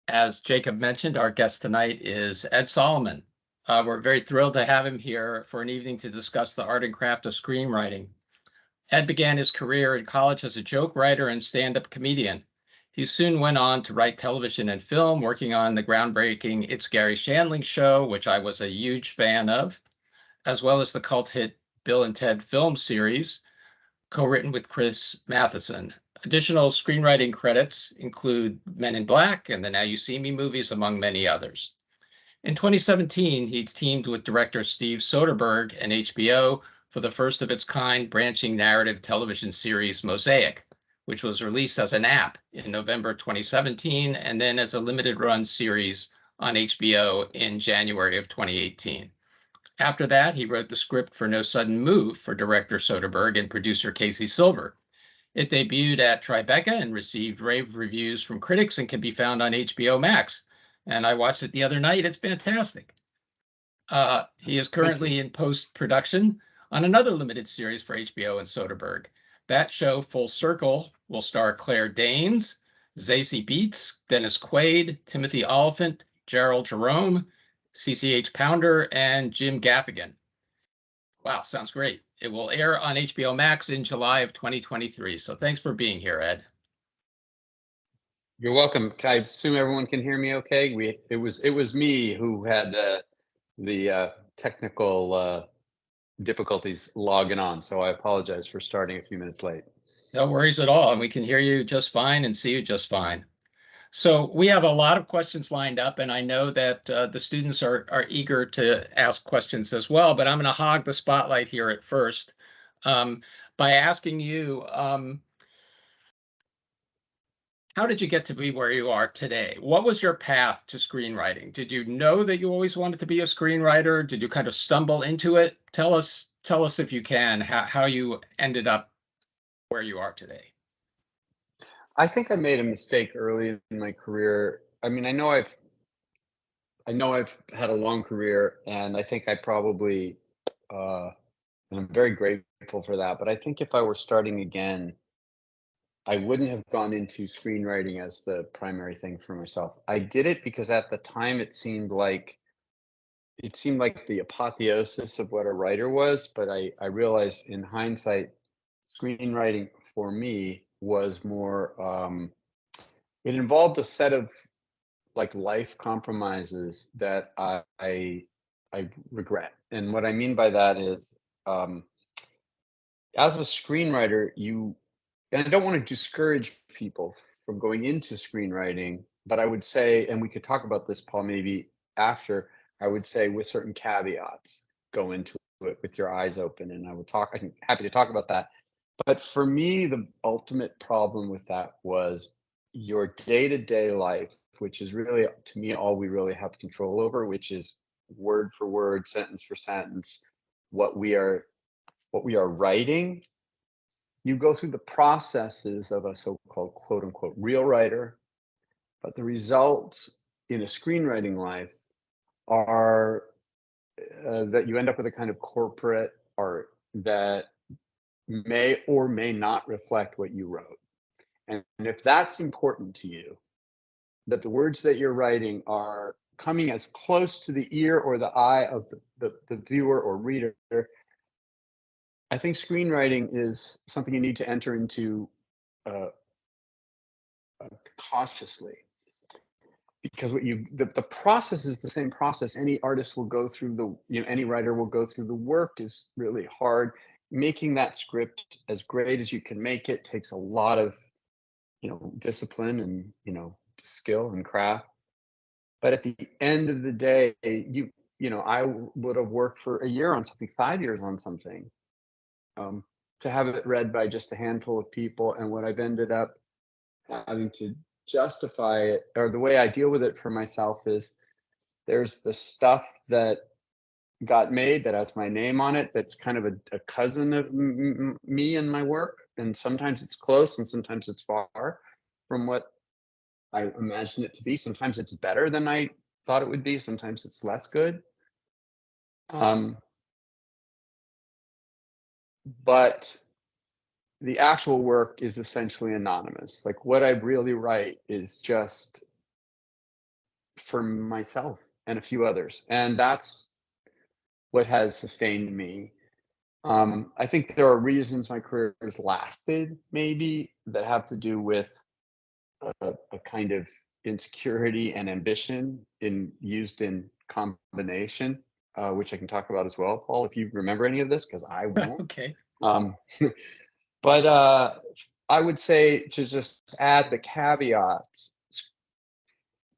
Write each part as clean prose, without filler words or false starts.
As Jacob mentioned, our guest tonight is Ed Solomon. We're very thrilled to have him here for an evening to discuss the art and craft of screenwriting. Ed began his career in college as a joke writer and stand-up comedian. He soon went on to write television and film, working on the groundbreaking It's Gary Shandling Show, which I was a huge fan of, as well as the cult hit Bill and Ted film series, co-written with Chris Matheson. Additional screenwriting credits include Men in Black and the Now You See Me movies, among many others. In 2017, he teamed with director Steve Soderbergh and HBO for the first of its kind branching narrative television series Mosaic, which was released as an app in November 2017 and then as a limited run series on HBO in January of 2018. After that, he wrote the script for No Sudden Move for director Soderbergh and producer Casey Silver. It debuted at Tribeca and received rave reviews from critics and can be found on HBO Max. And I watched it the other night. It's fantastic. He is currently in post-production on another limited series for HBO and Soderbergh. That show, Full Circle, will star Claire Danes, Zazie Beetz, Dennis Quaid, Timothy Oliphant, Gerald Jerome, CCH Pounder, and Jim Gaffigan. Wow, sounds great. It will air on HBO Max in July of 2023. So thanks for being here, Ed. You're welcome. I assume everyone can hear me okay? It was me who had the technical difficulties logging on, so I apologize for starting a few minutes late. No worries at all. And we can hear you just fine and see you just fine. So we have a lot of questions lined up, and I know that the students are eager to ask questions as well, but I'm going to hog the spotlight here at first by asking you, how did you get to be where you are today? What was your path to screenwriting? Did you know that you always wanted to be a screenwriter? Did you kind of stumble into it? Tell us if you can, how you ended up where you are today. I think I made a mistake early in my career. I mean, I know I've had a long career, and I think I probably, and I'm very grateful for that. But I think if I were starting again, I wouldn't have gone into screenwriting as the primary thing for myself. I did it because at the time it seemed like the apotheosis of what a writer was. But I realized in hindsight, screenwriting for me was more. It involved a set of like life compromises that I regret. And what I mean by that is, as a screenwriter, and I don't want to discourage people from going into screenwriting, but I would say, and we could talk about this, Paul, maybe after, I would say with certain caveats, go into it with your eyes open. And I'm happy to talk about that. But for me, the ultimate problem with that was your day-to-day life, which is really, to me, all we really have control over, which is word for word, sentence for sentence, what we are writing. You go through the processes of a so-called quote unquote real writer, but the results in a screenwriting life are that you end up with a kind of corporate art that may or may not reflect what you wrote. And if that's important to you, that the words that you're writing are coming as close to the ear or the eye of the viewer or reader, I think screenwriting is something you need to enter into cautiously, because the process is the same process any artist will go through. Any writer will go through. The work is really hard. Making that script as great as you can make it takes a lot of discipline and skill and craft. But at the end of the day, I would have worked for a year on something, 5 years on something, to have it read by just a handful of people. And what I've ended up having to justify it, or the way I deal with it for myself, is there's the stuff that got made that has my name on it, that's kind of a cousin of me and my work, and sometimes it's close and sometimes it's far from what I imagine it to be. Sometimes it's better than I thought it would be, sometimes it's less good, but the actual work is essentially anonymous. Like what I really write is just for myself and a few others, and that's what has sustained me. I think there are reasons my career has lasted, maybe, that have to do with a kind of insecurity and ambition used in combination, which I can talk about as well, Paul, if you remember any of this, because I won't. Okay. Um, but I would say, to just add the caveats,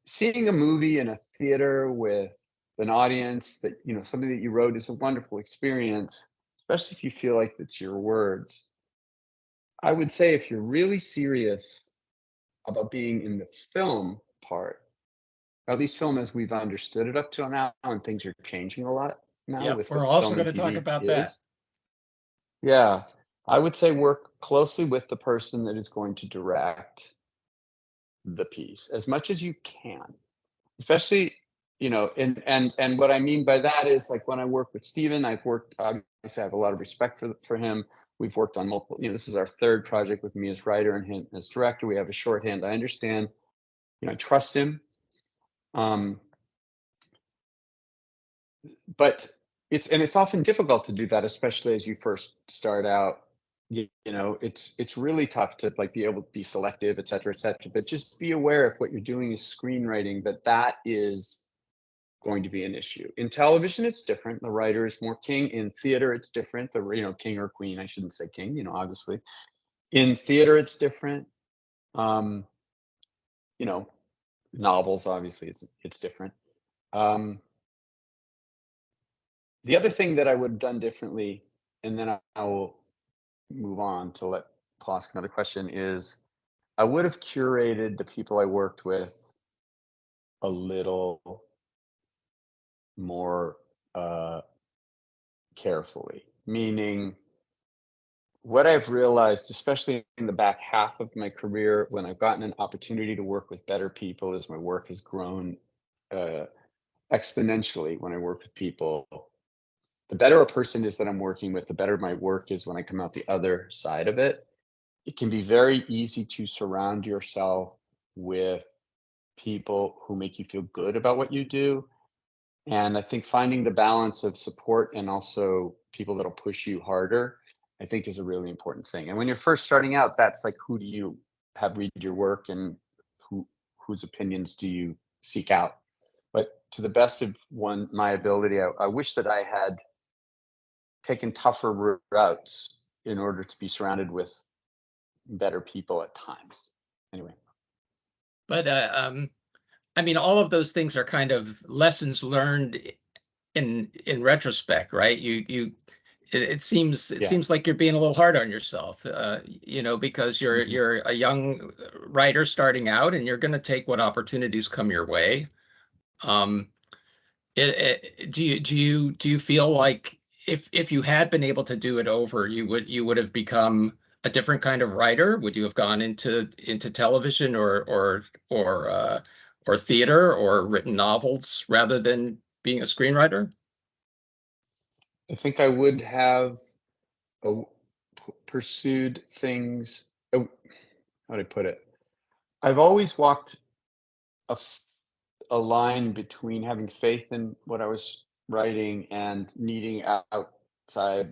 seeing a movie in a theater with an audience that, something that you wrote is a wonderful experience, especially if you feel like it's your words. I would say if you're really serious about being in the film part, or at least film as we've understood it up till now, and things are changing a lot now Yep, with we're what also film going and to talk TV about that. is. Yeah, I would say work closely with the person that is going to direct the piece as much as you can, especially, and what I mean by that is, like, when I work with Steven, obviously I have a lot of respect for him. We've worked on multiple, this is our third project with me as writer and him as director. We have a shorthand. I understand, I trust him. But it's often difficult to do that, especially as you first start out. It's really tough to, like, be able to be selective, et cetera, et cetera. But just be aware, if what you're doing is screenwriting, that is going to be an issue. In television, it's different. The writer is more king. In theater, it's different. The king or queen, I shouldn't say king, obviously. In theater, it's different. Um, Novels, obviously, it's different. The other thing that I would have done differently, and then I will move on to let Paul ask another question, is I would have curated the people I worked with a little more carefully. Meaning, what I've realized, especially in the back half of my career, when I've gotten an opportunity to work with better people, as my work has grown exponentially when I work with people, the better a person is that I'm working with, the better my work is when I come out the other side of it. It can be very easy to surround yourself with people who make you feel good about what you do. And I think finding the balance of support and also people that'll push you harder, I think, is a really important thing. And when you're first starting out, that's like, who do you have read your work, and whose opinions do you seek out? But to the best of my ability, I wish that I had taken tougher routes in order to be surrounded with better people at times. Anyway. But I mean, all of those things are kind of lessons learned in retrospect, right? It seems like you're being a little hard on yourself, because you're a young writer starting out, and you're going to take what opportunities come your way. Um, do you feel like if you had been able to do it over, you would have become a different kind of writer? Would you have gone into television or theater, or written novels rather than being a screenwriter? I think I would have pursued things. How do I put it? I've always walked a line between having faith in what I was writing and needing outside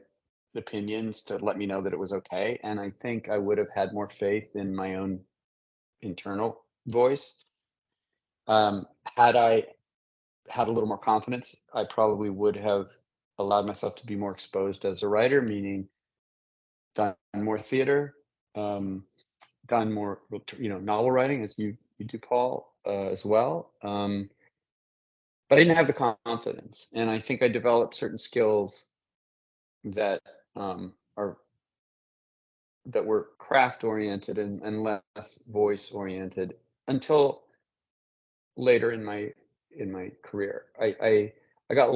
opinions to let me know that it was okay. And I think I would have had more faith in my own internal voice. Had I had a little more confidence, I probably would have allowed myself to be more exposed as a writer, meaning done more theater, done more, novel writing, as you do, Paul, as well. But I didn't have the confidence, and I think I developed certain skills that are that were craft oriented and less voice oriented until later in my career. I got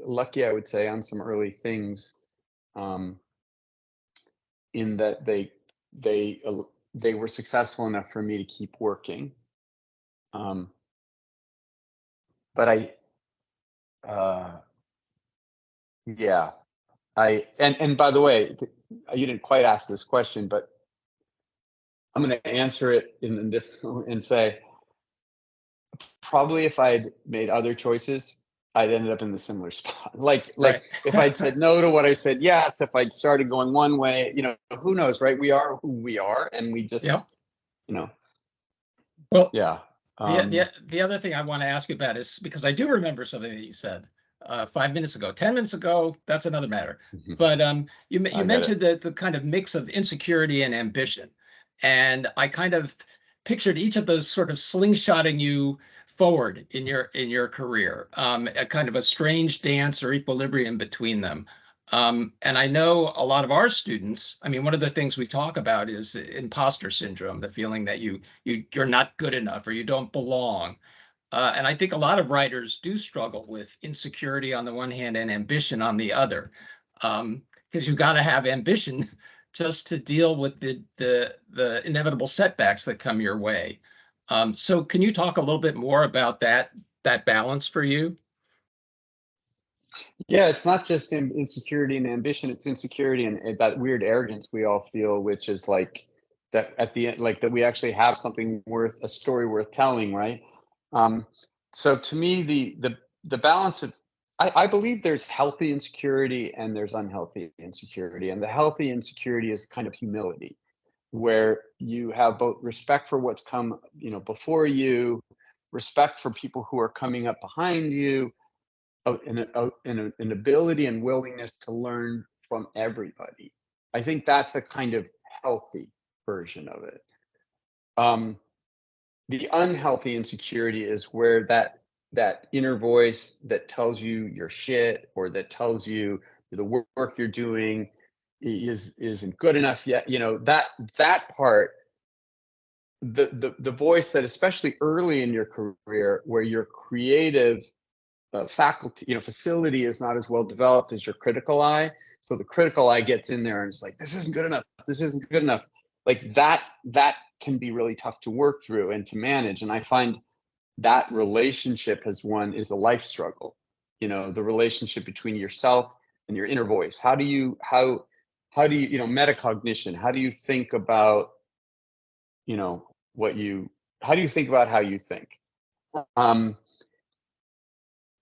lucky, I would say, on some early things, in that they were successful enough for me to keep working. But uh, yeah, and by the way, you didn't quite ask this question, but I'm going to answer it in different and say, Probably if I'd made other choices, I'd ended up in the similar spot. Like Right. if I'd said no to what I said yes, if I'd started going one way, who knows, right? We are who we are, and we just, Yep. you know, Well, yeah. the other thing I want to ask you about is because I do remember something that you said 5 minutes ago, 10 minutes ago. That's another matter. But you I get it. mentioned the kind of mix of insecurity and ambition, and I kind of pictured each of those sort of slingshotting you forward in your career, a kind of a strange dance or equilibrium between them. And I know a lot of our students, I mean, one of the things we talk about is imposter syndrome, the feeling that you're not good enough or you don't belong. And I think a lot of writers do struggle with insecurity on the one hand and ambition on the other, because you've got to have ambition just to deal with the inevitable setbacks that come your way. So can you talk a little bit more about that balance for you? Yeah, it's not just insecurity and ambition, it's insecurity and that weird arrogance we all feel, which is like that at the end, like that we actually have something worth a story worth telling, right? Um, so to me, the balance of I believe there's healthy insecurity and there's unhealthy insecurity. And the healthy insecurity is kind of humility, where you have both respect for what's come, before you, respect for people who are coming up behind you, an ability and willingness to learn from everybody. I think that's a kind of healthy version of it. Um, the unhealthy insecurity is where that inner voice that tells you your shit, or that tells you the work you're doing isn't good enough yet. That part, the voice that, especially early in your career, where your creative faculty, facility is not as well developed as your critical eye. So the critical eye gets in there and it's like, this isn't good enough. This isn't good enough. Like that can be really tough to work through and to manage. And I find that relationship is a life struggle. The relationship between yourself and your inner voice. How do you, metacognition? How do you think about, what you, how do you think about how you think? Um,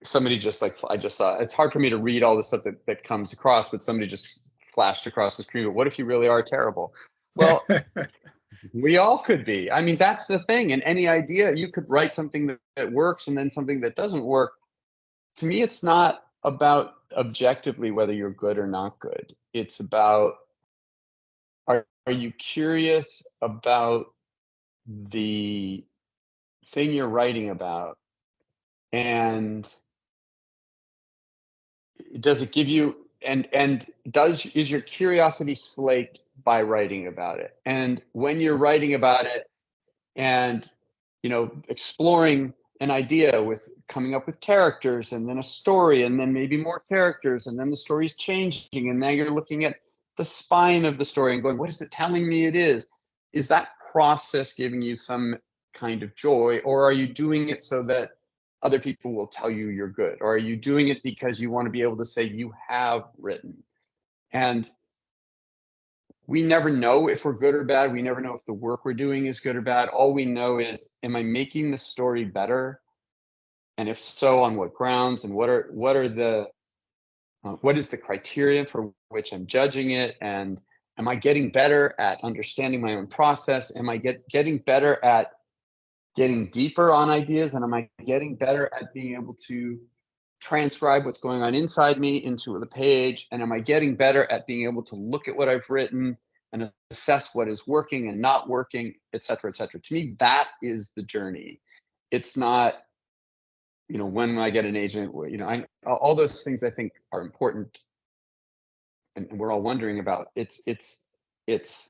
Somebody just like I just saw. It's hard for me to read all the stuff that comes across, but somebody just flashed across the screen. But what if you really are terrible? Well, we all could be. I mean, that's the thing. And any idea, you could write something that works and then something that doesn't work. To me, it's not about objectively whether you're good or not good. It's about, are you curious about the thing you're writing about, and does it give you, and does is your curiosity slaked by writing about it? And when you're writing about it and exploring an idea, with coming up with characters and then a story and then maybe more characters and then the story's changing and now you're looking at the spine of the story and going, what is it telling me it is that process giving you some kind of joy, or are you doing it so that other people will tell you you're good, or are you doing it because you want to be able to say you have written? And we never know if we're good or bad. We never know if the work we're doing is good or bad. All we know is, am I making the story better? And if so, on what grounds? And what is the criteria for which I'm judging it? And am I getting better at understanding my own process? Am I getting better at getting deeper on ideas? And am I getting better at being able to transcribe what's going on inside me into the page? And am I getting better at being able to look at what I've written and assess what is working and not working, et cetera, et cetera? To me, that is the journey. It's not, when I get an agent, all those things I think are important, and we're all wondering about. It's is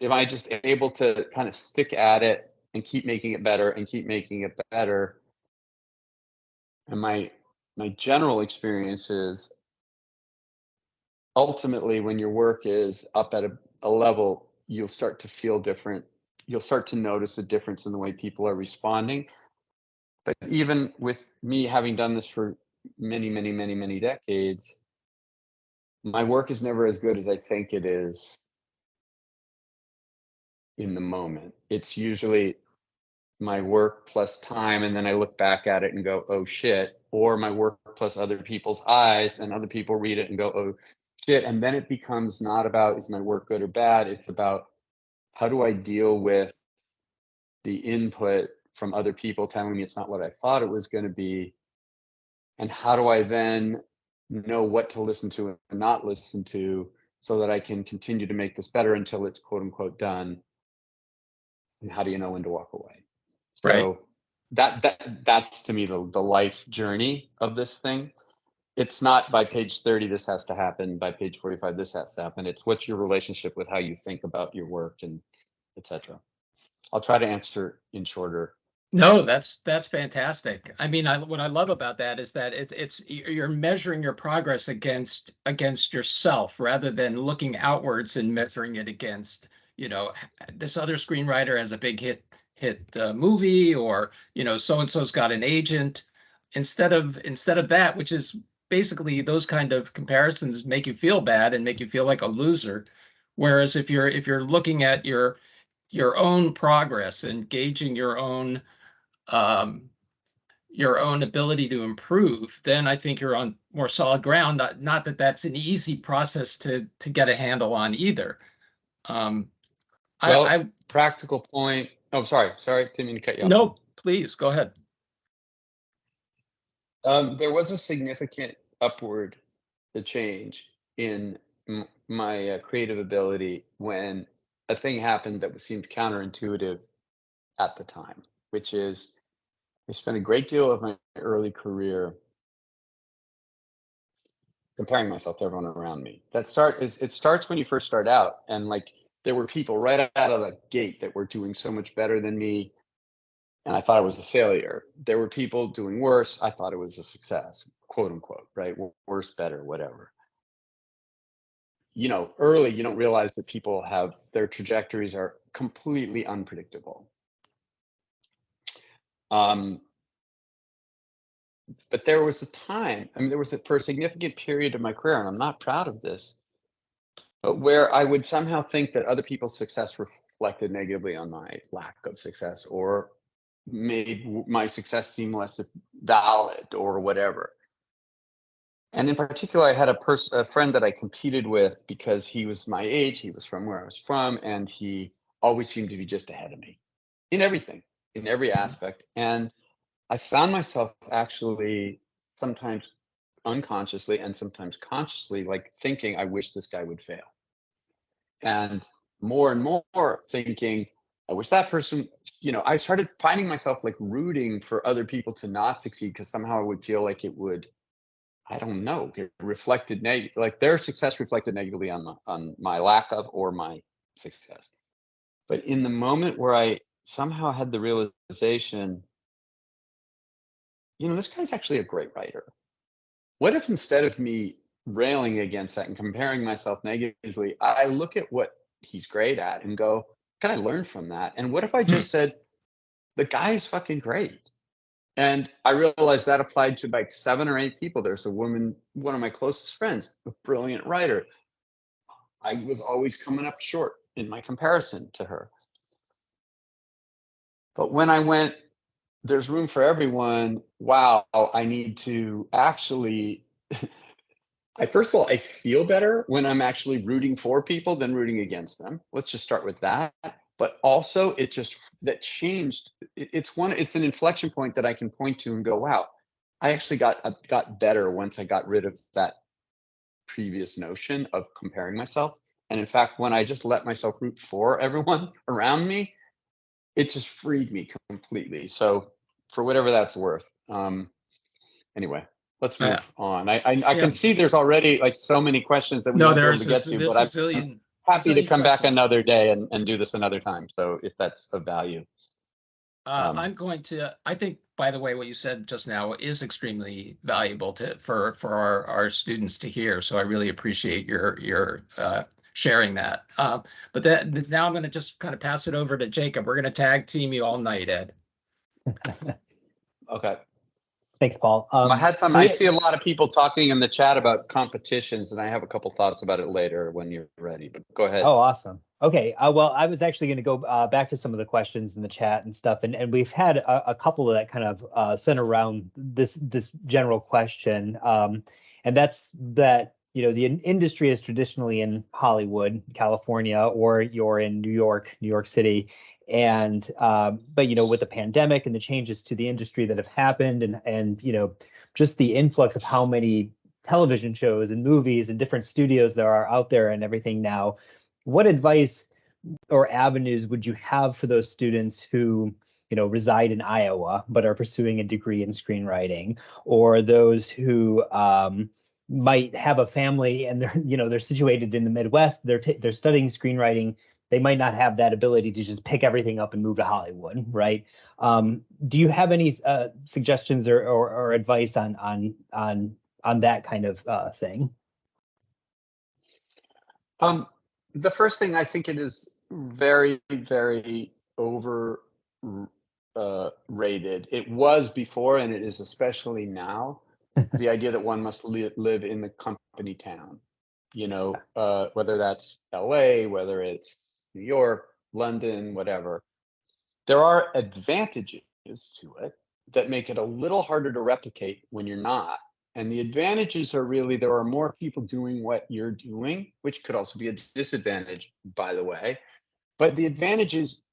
am I just able to kind of stick at it and keep making it better and keep making it better? And my general experience is, ultimately, when your work is up at a level, you'll start to feel different. You'll start to notice a difference in the way people are responding. But even with me having done this for many, many, many, many decades, my work is never as good as I think it is in the moment. It's usually my work plus time, and then I look back at it and go, oh shit, or my work plus other people's eyes, and other people read it and go, oh shit. And then it becomes not about, is my work good or bad? It's about, how do I deal with the input from other people telling me it's not what I thought it was going to be? And how do I then know what to listen to and not listen to, so that I can continue to make this better until it's quote unquote done? And how do you know when to walk away? Right. So that's to me the life journey of this thing. It's not by page 30 this has to happen, by page 45 this has to happen. It's what's your relationship with how you think about your work, and etc. I'll try to answer in shorter. No, that's fantastic. I mean, what I love about that is that you're measuring your progress against yourself rather than looking outwards and measuring it against, this other screenwriter has a big hit movie, or so and so's got an agent. Instead of that, which is basically, those kind of comparisons make you feel bad and make you feel like a loser. Whereas if you're looking at your own progress and gauging um, your own ability to improve, then I think you're on more solid ground. Not that that's an easy process to get a handle on either. Um, Well, I practical point. Oh, sorry, didn't mean to cut you off. No, please go ahead. There was a significant upward change in my creative ability when a thing happened that seemed counterintuitive at the time, which is, I spent a great deal of my early career comparing myself to everyone around me. It starts when you first start out, and like, there were people right out of the gate that were doing so much better than me, and I thought it was a failure. There were people doing worse. I thought it was a success, quote unquote, right? Worse, better, whatever. Early, you don't realize that people have, their trajectories are completely unpredictable. Um, but there was a time, for a significant period of my career, and I'm not proud of this, but where I would somehow think that other people's success reflected negatively on my lack of success, or made my success seem less valid, or whatever. And in particular, I had a friend that I competed with because he was my age, he was from where I was from, and he always seemed to be just ahead of me in everything, in every aspect. And I found myself actually sometimes unconsciously and sometimes consciously, like, thinking, I wish this guy would fail. And more thinking, I wish that person, I started finding myself like rooting for other people to not succeed, because somehow I would feel like it would, I don't know, get reflected like their success reflected negatively on my lack of, or my success. But in the moment where I somehow had the realization, this guy's actually a great writer. What if, instead of me railing against that and comparing myself negatively, I look at what he's great at and go, can I learn from that? And what if I Hmm. just said, the guy is fucking great? And I realized that applied to like 7 or 8 people. There's a woman, one of my closest friends, a brilliant writer. I was always coming up short in my comparison to her. But when I went, there's room for everyone. Wow, I need to actually first of all, I feel better when I'm actually rooting for people than rooting against them. Let's just start with that. But also, that changed. It's an inflection point that I can point to and go, wow, I actually got better once I got rid of that previous notion of comparing myself. And in fact, when I just let myself root for everyone around me, it just freed me completely. So, for whatever that's worth. Anyway, let's Yeah. move on. I Yeah. can see there's already like so many questions that we No, won't be able to get to, but there's a I'm zillion happy to come back questions. another day and do this another time. So if that's of value. Um, I think, by the way, what you said just now is extremely valuable for our students to hear. So I really appreciate your sharing that. But now I'm going to just kind of pass it over to Jacob. We're going to tag team you all night, Ed. okay. Thanks, Paul. I see a lot of people talking in the chat about competitions, and I have a couple thoughts about it later when you're ready, but go ahead. Oh, awesome. Okay, well, I was actually going to go back to some of the questions in the chat and stuff, and we've had a couple of that kind of center around this general question, and that's that the industry is traditionally in Hollywood, California, or you're in New York City, and but with the pandemic and the changes to the industry that have happened, and just the influx of how many television shows and movies and different studios there are out there and everything now. What advice or avenues would you have for those students who, reside in Iowa but are pursuing a degree in screenwriting, or those who might have a family and they're situated in the Midwest, they're studying screenwriting, they might not have that ability to just pick everything up and move to Hollywood, right? Do you have any suggestions or advice on that kind of thing? The first thing, I think it is very, very over rated. It was before, and it is especially now, the idea that one must live in the company town, whether that's LA, whether it's New York, London, whatever. There are advantages to it that make it a little harder to replicate when you're not. And the advantages are really there are more people doing what you're doing, which could also be a disadvantage, by the way. But the advantages,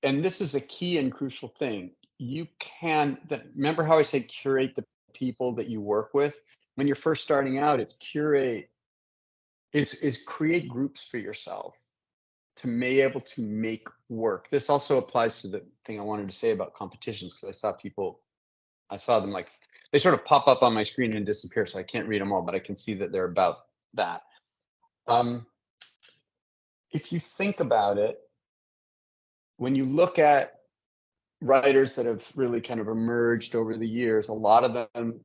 and this is a key and crucial thing, remember how I said curate the people that you work with? When you're first starting out, it's curate, is create groups for yourself to be able to make work. This also applies to the thing I wanted to say about competitions, because I saw them like they sort of pop up on my screen and disappear, so I can't read them all, but I can see that they're about that. If you think about it, when you look at writers that have really kind of emerged over the years, a lot of them,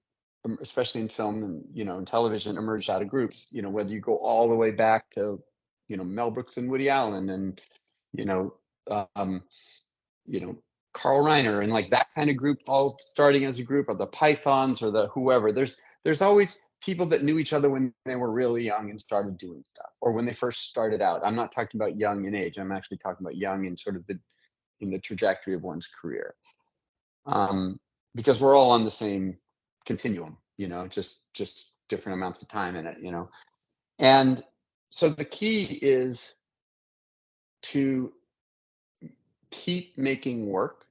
especially in film and in television, emerged out of groups. Whether you go all the way back to Mel Brooks and Woody Allen, and Carl Reiner, and like that kind of group, all starting as a group, or the Pythons, or the whoever. There's always people that knew each other when they were really young and started doing stuff, or when they first started out. I'm not talking about young in age. I'm actually talking about young in sort of in the trajectory of one's career, because we're all on the same continuum, just different amounts of time in it, and so the key is to keep making work.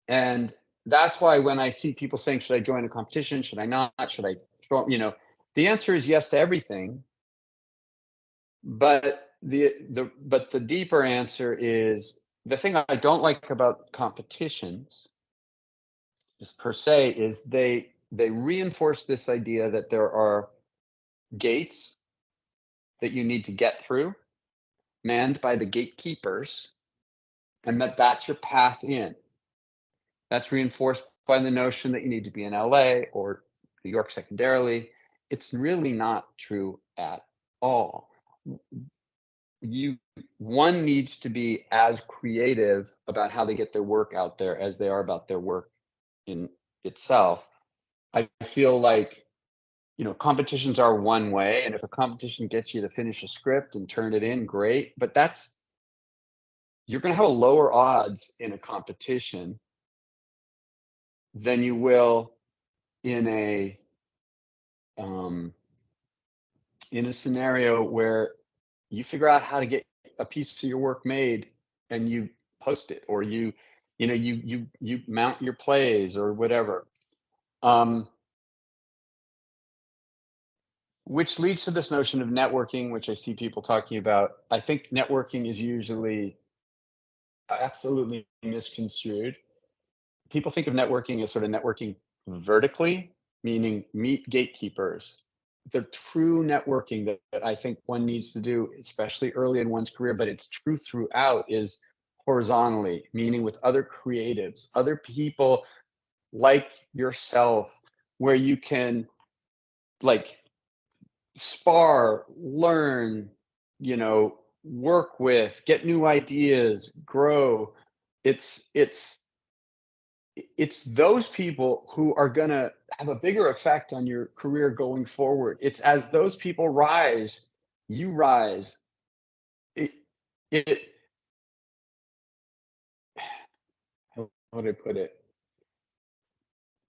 And that's why when I see people saying, should I join a competition? Should I not? Should I, the answer is yes to everything. But the deeper answer is, the thing I don't like about competitions just per se is they reinforce this idea that there are gates that you need to get through, manned by the gatekeepers, and that's your path in. That's reinforced by the notion that you need to be in LA or New York secondarily. It's really not true at all. One needs to be as creative about how they get their work out there as they are about their work in itself. I feel like, competitions are one way, and if a competition gets you to finish a script and turn it in, great. But you're going to have a lower odds in a competition than you will in a scenario where you figure out how to get a piece of your work made and you post it, or you mount your plays or whatever. Which leads to this notion of networking, which I see people talking about. I think networking is usually absolutely misconstrued. People think of networking as sort of networking vertically, meaning meet gatekeepers. The true networking that I think one needs to do, especially early in one's career, but it's true throughout, is horizontally, meaning with other creatives, other people like yourself, where you can like spar, learn, work with, get new ideas, grow. It's those people who are going to have a bigger effect on your career going forward. It's as those people rise, you rise. how would I put it?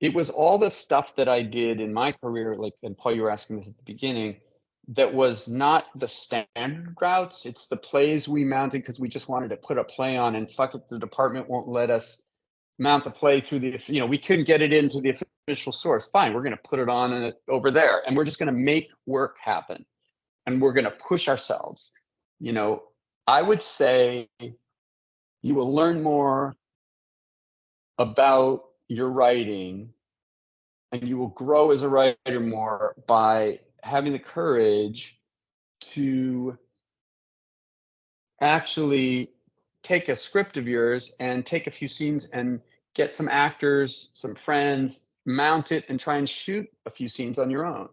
It was all the stuff that I did in my career, like, and Paul, you were asking this at the beginning, that was not the standard routes. It's the plays we mounted because we just wanted to put a play on, and fuck it, the department won't let us mount the play through the, we couldn't get it into the official source. Fine, we're going to put it on over there, and we're just going to make work happen, and we're going to push ourselves. I would say you will learn more about your writing, and you will grow as a writer more by having the courage to actually take a script of yours and take a few scenes and get some actors, some friends, mount it, and try and shoot a few scenes on your own.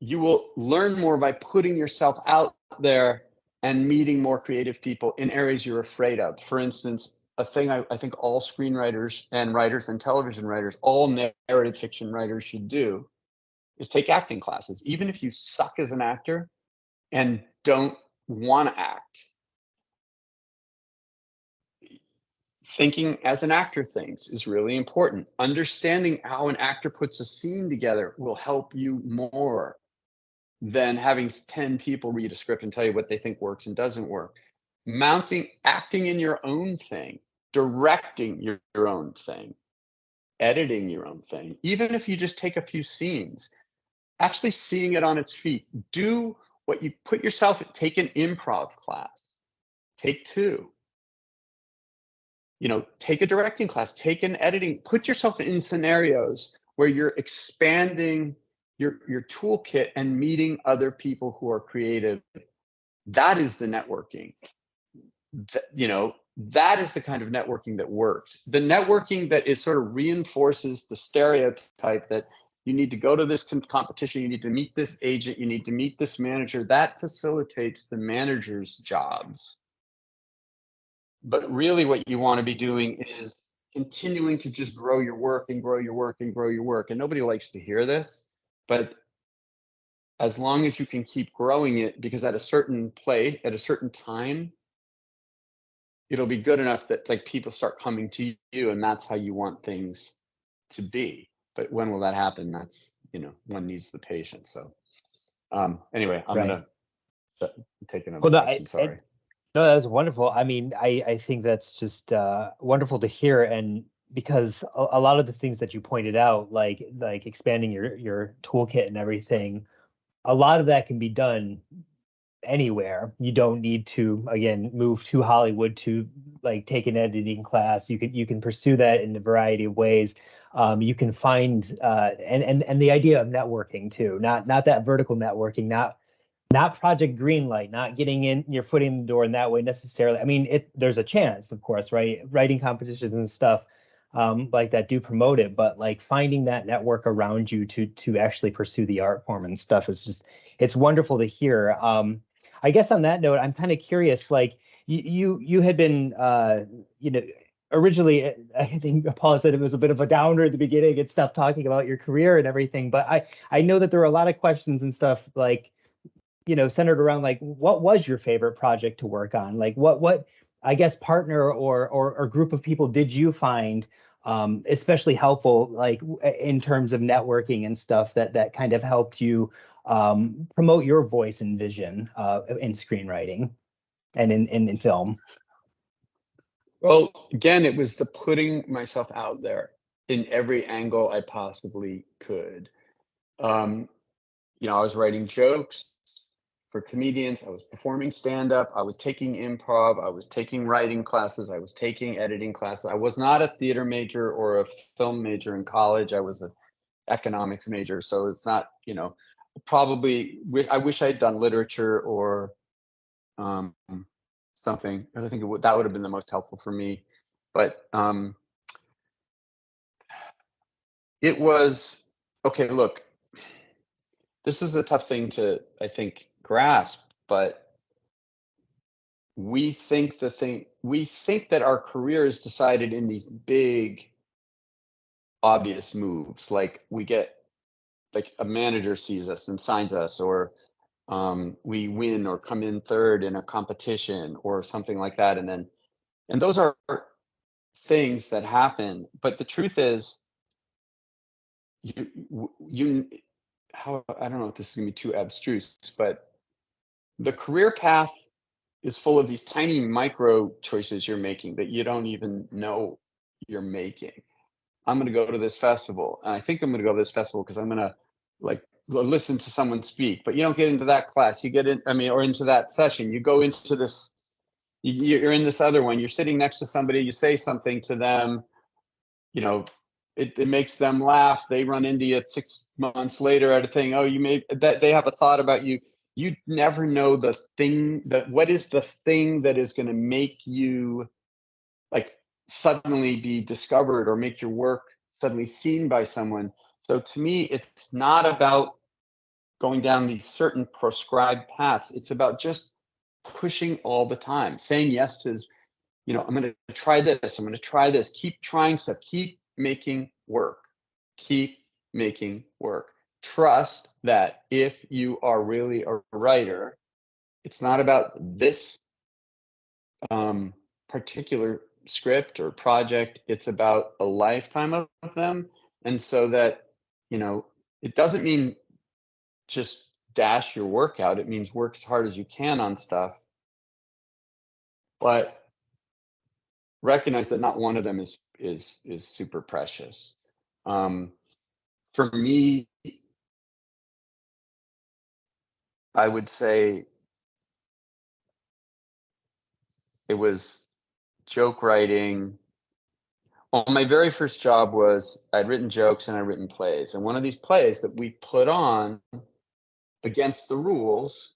You will learn more by putting yourself out there and meeting more creative people in areas you're afraid of. For instance, a thing I think all screenwriters and writers and television writers, all narrative fiction writers should do is take acting classes. Even if you suck as an actor and don't want to act, thinking as an actor thinks is really important. Understanding how an actor puts a scene together will help you more than having 10 people read a script and tell you what they think works and doesn't work. Acting in your own thing, directing your own thing, editing your own thing, even if you just take a few scenes, actually seeing it on its feet. Do what you put yourself, take an improv class, take 2. Take a directing class, take an editing, put yourself in scenarios where you're expanding your toolkit and meeting other people who are creative. That is the networking. That is the kind of networking that works. The networking that is sort of reinforces the stereotype that you need to go to this competition, you need to meet this agent, you need to meet this manager. That facilitates the manager's jobs. But really what you want to be doing is continuing to just grow your work and grow your work and grow your work. And nobody likes to hear this, but as long as you can keep growing it, because at a certain play, at a certain time, it'll be good enough that people start coming to you, and that's how you want things to be. But when will that happen? That's, one needs the patience. So anyway, I'm going to take another question. Sorry. No, that's wonderful. I mean, I think that's just wonderful to hear. And because a lot of the things that you pointed out, like expanding your toolkit and everything, a lot of that can be done anywhere. You don't need to, again, move to Hollywood to take an editing class. You can pursue that in a variety of ways. You can find and the idea of networking too, not that vertical networking, not Project Greenlight, not getting in your foot in the door in that way necessarily. I mean, there's a chance, of course, right? Writing competitions and stuff like that do promote it, but finding that network around you to actually pursue the art form and stuff is just, it's wonderful to hear. I guess on that note, I'm kind of curious, you had been, originally, I think Paul said it was a bit of a downer at the beginning and stuff, talking about your career and everything, but I know that there were a lot of questions and stuff centered around what was your favorite project to work on? What I guess partner or group of people did you find especially helpful, in terms of networking and stuff that kind of helped you promote your voice and vision in screenwriting and in film? Well, again, it was the putting myself out there in every angle I possibly could. I was writing jokes for comedians. I was performing stand-up. I was taking improv. I was taking writing classes. I was taking editing classes. I was not a theater major or a film major in college. I was an economics major. So it's not, probably, I wish I had done literature or something. I think that would have been the most helpful for me. But it was, okay, look, this is a tough thing to, I think, grasp, but we think that our career is decided in these big, obvious moves. We get, a manager sees us and signs us, or we win or come in third in a competition or something like that. And those are things that happen. But the truth is, I don't know if this is gonna be too abstruse, but the career path is full of these tiny micro choices you're making that you don't even know you're making. I'm going to go to this festival, and I think I'm going to go to this festival because I'm going to like listen to someone speak. But you don't get into that class. You get in, or into that session. You go into this. You're in this other one. You're sitting next to somebody. You say something to them. It makes them laugh. They run into you 6 months later at a thing. Oh, you made that. They have a thought about you. You never know the thing what is the thing that is going to make you like suddenly be discovered or make your work suddenly seen by someone. So to me, it's not about going down these certain prescribed paths. It's about just pushing all the time, saying yes to, I'm going to try this. I'm going to try this. Keep trying stuff. Keep making work. Keep making work. Trust that if you are really a writer, it's not about this particular script or project. It's about a lifetime of them. And so that, it doesn't mean just dash your work out. It means work as hard as you can on stuff. But recognize that not one of them is super precious. For me, I would say it was joke writing. Well, my very first job was I'd written jokes and I'd written plays. And one of these plays that we put on against the rules,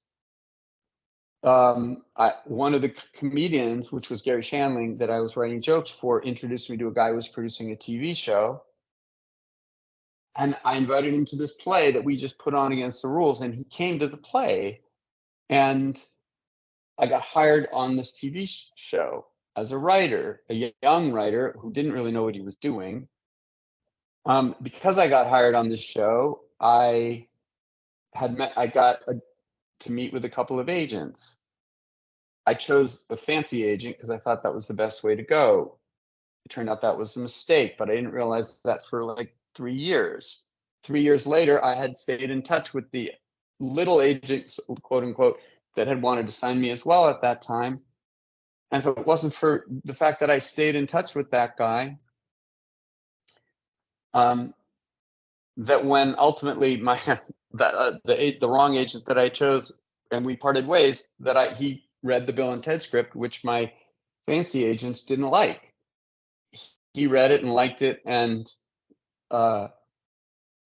one of the comedians, which was Gary Shandling, that I was writing jokes for, introduced me to a guy who was producing a TV show. And I invited him to this play that we just put on against the rules. And he came to the play, and I got hired on this TV show as a writer, a young writer who didn't really know what he was doing. Because I got hired on this show, I got to meet with a couple of agents. I chose a fancy agent because I thought that was the best way to go. It turned out that was a mistake, but I didn't realize that for like 3 years. 3 years later, I had stayed in touch with the little agents, quote unquote, that had wanted to sign me as well at that time. And if it wasn't for the fact that I stayed in touch with that guy, that when ultimately the wrong agent that I chose and we parted ways, he read the Bill and Ted script, which my fancy agents didn't like. He read it and liked it, and then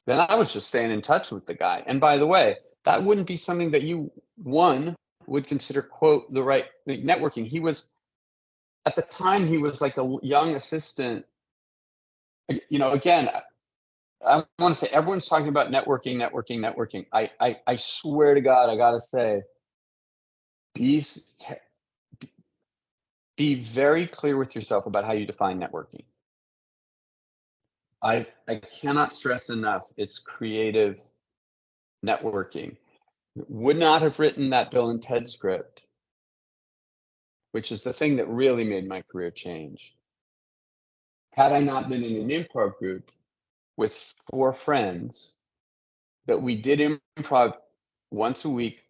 I was just staying in touch with the guy. And by the way, that wouldn't be something that you would consider, quote, the right networking. He was, at the time, he was like a young assistant. Again, I want to say everyone's talking about networking. I swear to God, I gotta say, be very clear with yourself about how you define networking. I cannot stress enough, it's creative networking. Would not have written that Bill and Ted script, which is the thing that really made my career change, had I not been in an improv group with 4 friends that we did improv once a week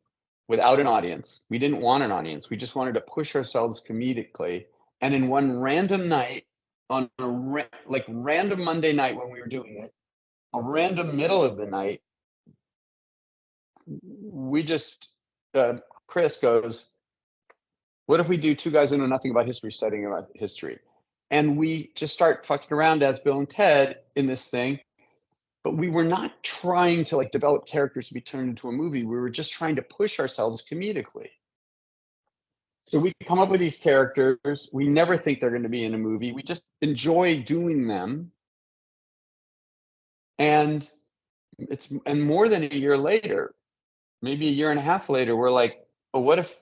without an audience. We didn't want an audience. We just wanted to push ourselves comedically. And in one random night, on a random Monday night when we were doing it, a random middle of the night, we just, Chris goes, what if we do 2 guys who know nothing about history studying about history? And we just start fucking around as Bill and Ted in this thing. But we were not trying to develop characters to be turned into a movie. We were just trying to push ourselves comedically. So we come up with these characters. We never think they're going to be in a movie. We just enjoy doing them. And more than a year later, maybe a year and a half later, we're like, oh, what if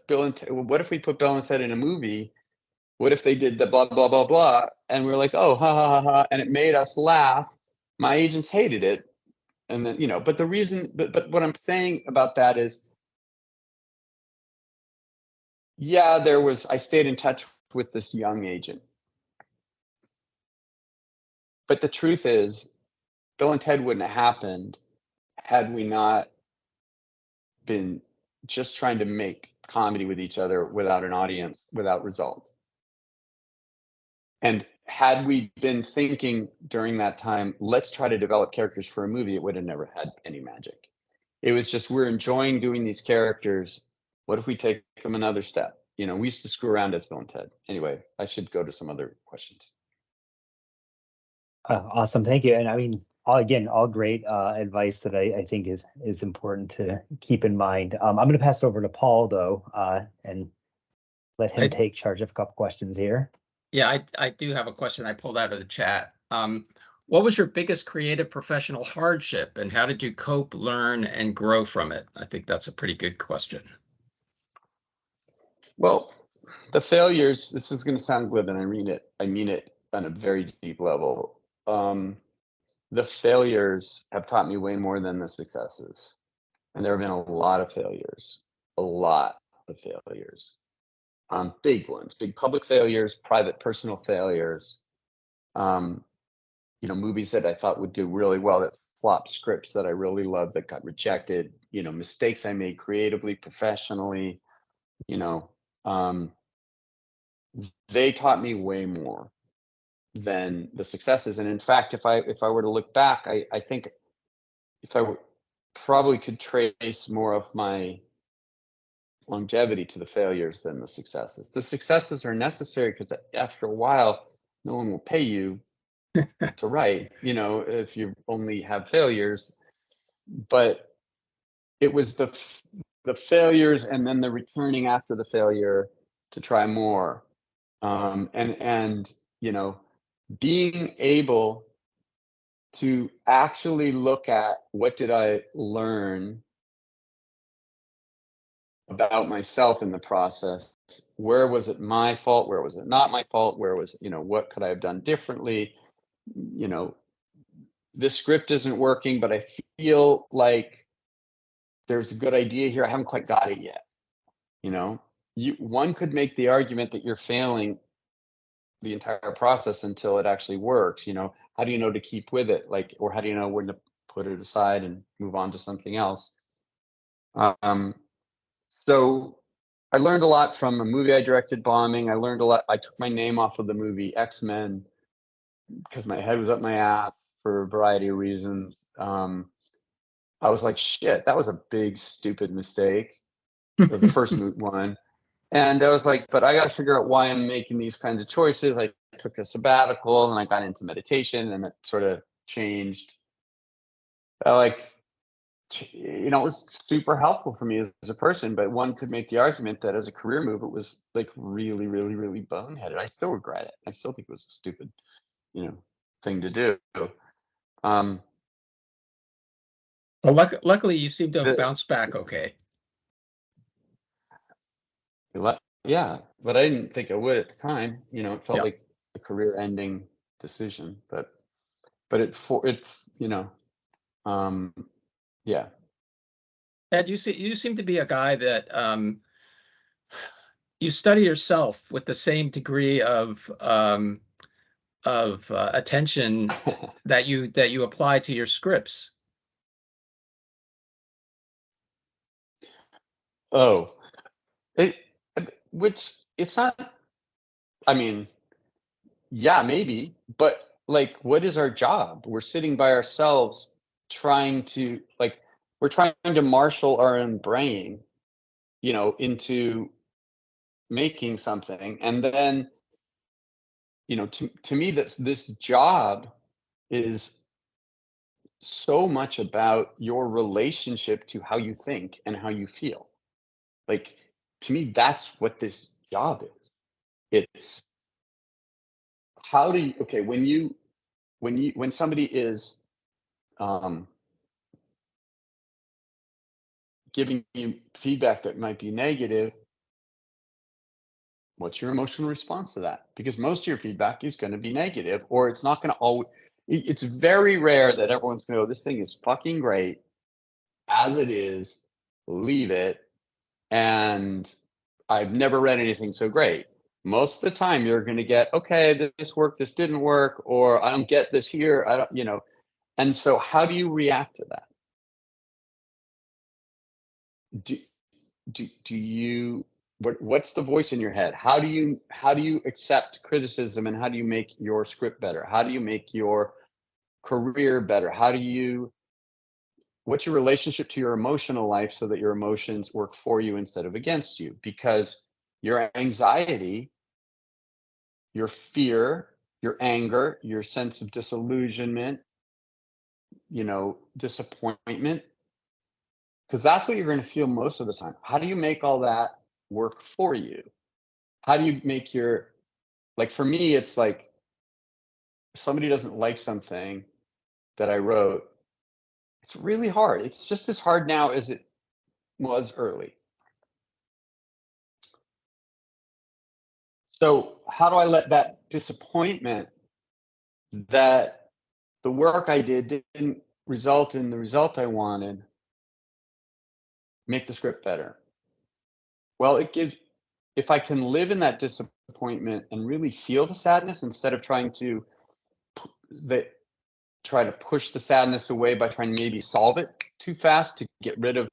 we put Bill and Ted in a movie? What if they did the blah, blah, blah, blah? And we're like, oh, ha, ha, ha, ha. And it made us laugh. My agents hated it. And then, but the reason, but what I'm saying about that is Yeah, I stayed in touch with this young agent. But the truth is, Bill and Ted wouldn't have happened had we not been just trying to make comedy with each other without an audience, without results. And had we been thinking during that time, let's try to develop characters for a movie, it would have never had any magic. It was just, we're enjoying doing these characters. What if we take them another step? You know, we used to screw around as Bill and Ted. Anyway, I should go to some other questions. Awesome, thank you. And I mean, all great advice that I think is important to keep in mind. I'm going to pass it over to Paul though, and let him take charge of a couple questions here. Yeah, I do have a question I pulled out of the chat. What was your biggest creative professional hardship, and how did you cope, learn, and grow from it? I think that's a pretty good question. Well, the failures, this is going to sound glib, and I mean it on a very deep level. The failures have taught me way more than the successes. And there have been a lot of failures, a lot of failures. Big ones, big public failures, private personal failures. You know, movies that I thought would do really well that flopped, scripts that I really loved that got rejected, you know, mistakes I made creatively, professionally, you know, they taught me way more than the successes. And in fact, if I were to look back, I think if I probably could trace more of my longevity to the failures than the successes. The successes are necessary because after a while, no one will pay you to write, you know, if you only have failures. But it was the failures and then the returning after the failure to try more. And you know, being able to actually look at what did I learn about myself in the process. Where was it my fault? Where was it not my fault? Where was, you know, what could I have done differently? You know, this script isn't working, but I feel like there's a good idea here. I haven't quite got it yet. You know, one could make the argument that you're failing the entire process until it actually works. You know, how do you know to keep with it? Like, or how do you know when to put it aside and move on to something else? So I learned a lot from a movie I directed, Bombing. I learned a lot. I took my name off of the movie X-Men because my head was up my ass for a variety of reasons. I was like, shit, that was a big, stupid mistake. The first one. And I was like, but I got to figure out why I'm making these kinds of choices. I took a sabbatical and I got into meditation, and it sort of changed. Like, you know, it was super helpful for me as a person, but one could make the argument that as a career move, it was like really, really, really boneheaded. I still regret it. I still think it was a stupid, you know, thing to do. Well, luckily you seem to have bounced back okay. Yeah, but I didn't think I would at the time. You know, it felt like a career-ending decision, but it's you know, yeah. Ed, you seem to be a guy that you study yourself with the same degree of attention that you apply to your scripts. Oh, which it's not. I mean, yeah, maybe, but like, what is our job? We're sitting by ourselves, trying to we're trying to marshal our own brain, you know, into making something, and then, you know, to me, this job is so much about your relationship to how you think and how you feel. Like, to me, that's what this job is. It's how do you, okay, when somebody is giving you feedback that might be negative, what's your emotional response to that? Because most of your feedback is going to be negative, or it's not going to always, it's very rare that everyone's going to go, this thing is fucking great as it is, leave it. And I've never read anything so great. Most of the time you're going to get, okay, this worked, this didn't work, or I don't get this here. I don't, you know. And so how do you react to that? Do you, what's the voice in your head? How do you accept criticism, and how do you make your script better? How do you make your career better? What's your relationship to your emotional life so that your emotions work for you instead of against you? Because your anxiety, your fear, your anger, your sense of disillusionment, disappointment, because that's what you're going to feel most of the time. How do you make all that work for you? How do you make like, for me, it's like, if somebody doesn't like something that I wrote, it's really hard. It's just as hard now as it was early. So how do I let that disappointment that the work I did didn't result in the result I wanted make the script better? Well, if I can live in that disappointment and really feel the sadness instead of trying to push the sadness away by trying to maybe solve it too fast to get rid of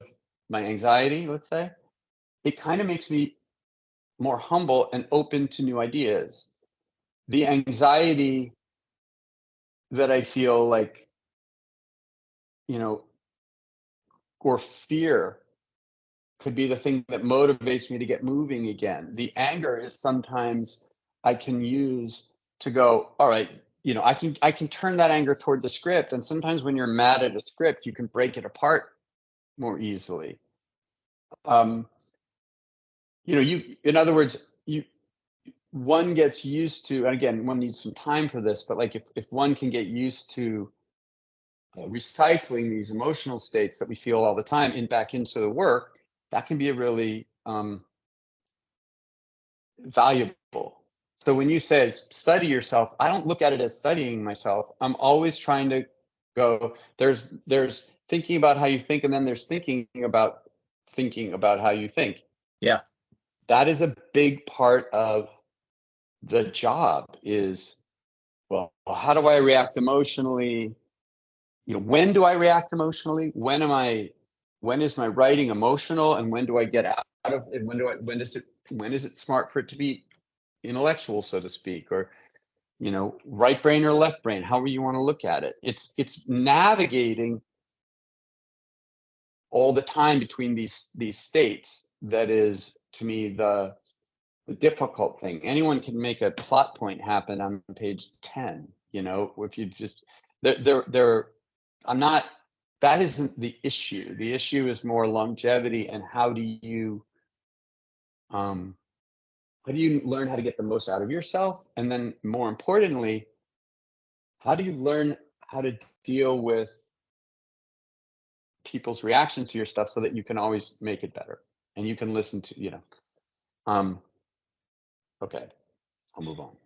my anxiety, let's say, it kind of makes me more humble and open to new ideas. The anxiety that I feel, like, or fear, could be the thing that motivates me to get moving again. The anger is sometimes I can use to go, all right, I can turn that anger toward the script. And sometimes when you're mad at a script, you can break it apart more easily. In other words, one gets used to, and again, one needs some time for this, but like, if one can get used to recycling these emotional states that we feel all the time back into the work, that can be a really valuable. So when you say study yourself, I don't look at it as studying myself. I'm always trying to go, there's thinking about how you think, and then there's thinking about how you think. Yeah. That is a big part of the job. Is, well, how do I react emotionally? When do I react emotionally? When is my writing emotional, and when do I get out of it? When is it smart for it to be intellectual, so to speak, or right brain or left brain, however you want to look at it. It's navigating all the time between these states that is, to me, the difficult thing. Anyone can make a plot point happen on page 10, if you just I'm not, that isn't the issue. The issue is more longevity, and how do you learn how to get the most out of yourself? And then, more importantly, how do you learn how to deal with people's reactions to your stuff so that you can always make it better, and you can listen to, okay, I'll move on.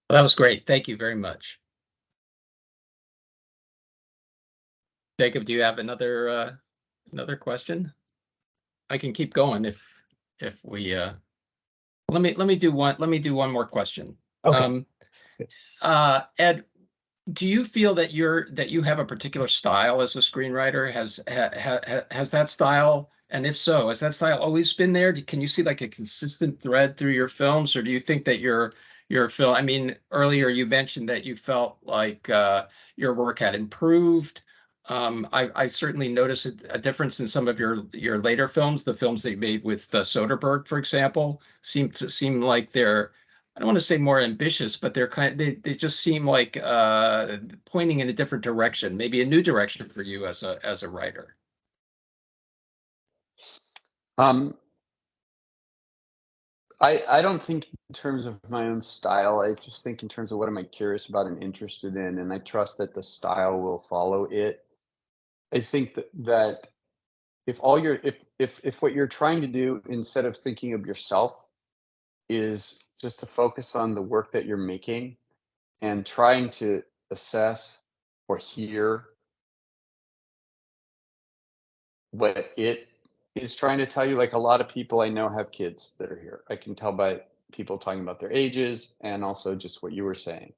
Well, that was great. Thank you very much. Jacob, do you have another question? I can keep going if we let me do one more question. Okay. Ed, do you feel that you have a particular style as a screenwriter? Has that style, and if so, has that style always been there? Can you see like a consistent thread through your films, or do you think that your film? I mean, earlier you mentioned that you felt like your work had improved. I certainly noticed a difference in some of your later films. The films that you made with Soderbergh, for example, seem like they're, I don't want to say more ambitious, but they just seem like pointing in a different direction, maybe a new direction for you as a writer. I don't think in terms of my own style. I just think in terms of what am I curious about and interested in, and I trust that the style will follow it. I think that if what you're trying to do, instead of thinking of yourself, is just to focus on the work that you're making and trying to assess or hear what it is trying to tell you, like, a lot of people I know have kids that are here. I can tell by people talking about their ages and also just what you were saying.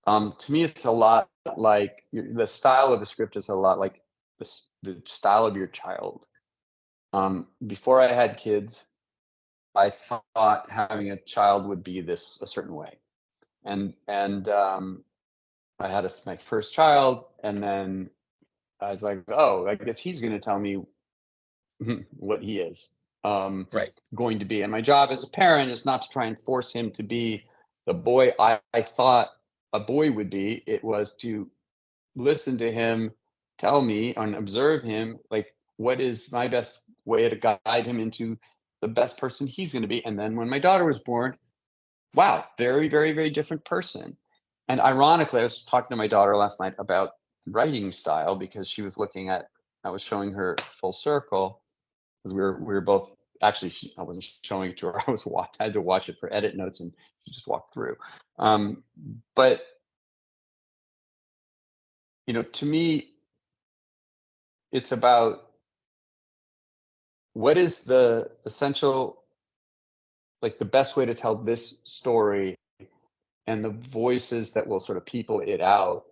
To me, it's a lot like the style of the script is a lot like the style of your child. Before I had kids, I thought having a child would be a certain way, and I had my first child, and then I was like, oh, I guess he's going to tell me what he is Right. going to be. And my job as a parent is not to try and force him to be the boy I thought a boy would be. It was to listen to him tell me and observe him, like, what is my best way to guide him into the best person he's going to be. And then when my daughter was born, wow, very, very, very different person. And ironically, I was just talking to my daughter last night about writing style because she was looking at, I was showing her Full Circle because we were both actually, I wasn't showing it to her. I had to watch it for edit notes, and she just walked through. But to me, it's about what is the essential, like the best way to tell this story and the voices that will sort of people it out.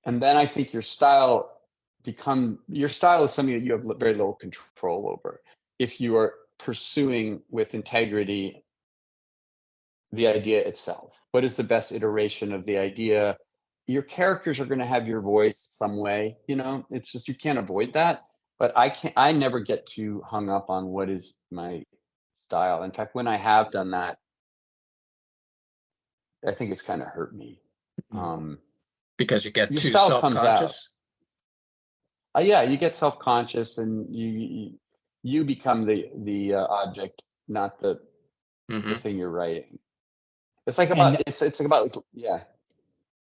And then I think your style is something that you have very little control over. If you are pursuing with integrity the idea itself, what is the best iteration of the idea? Your characters are going to have your voice some way, it's just, you can't avoid that. But I never get too hung up on what is my style. In fact, when I have done that, I think it's kind of hurt me. Because you get Your too style comes out. self-conscious. Yeah, you get self-conscious, and you become the object, not the thing you're writing. It's like about it's about, yeah.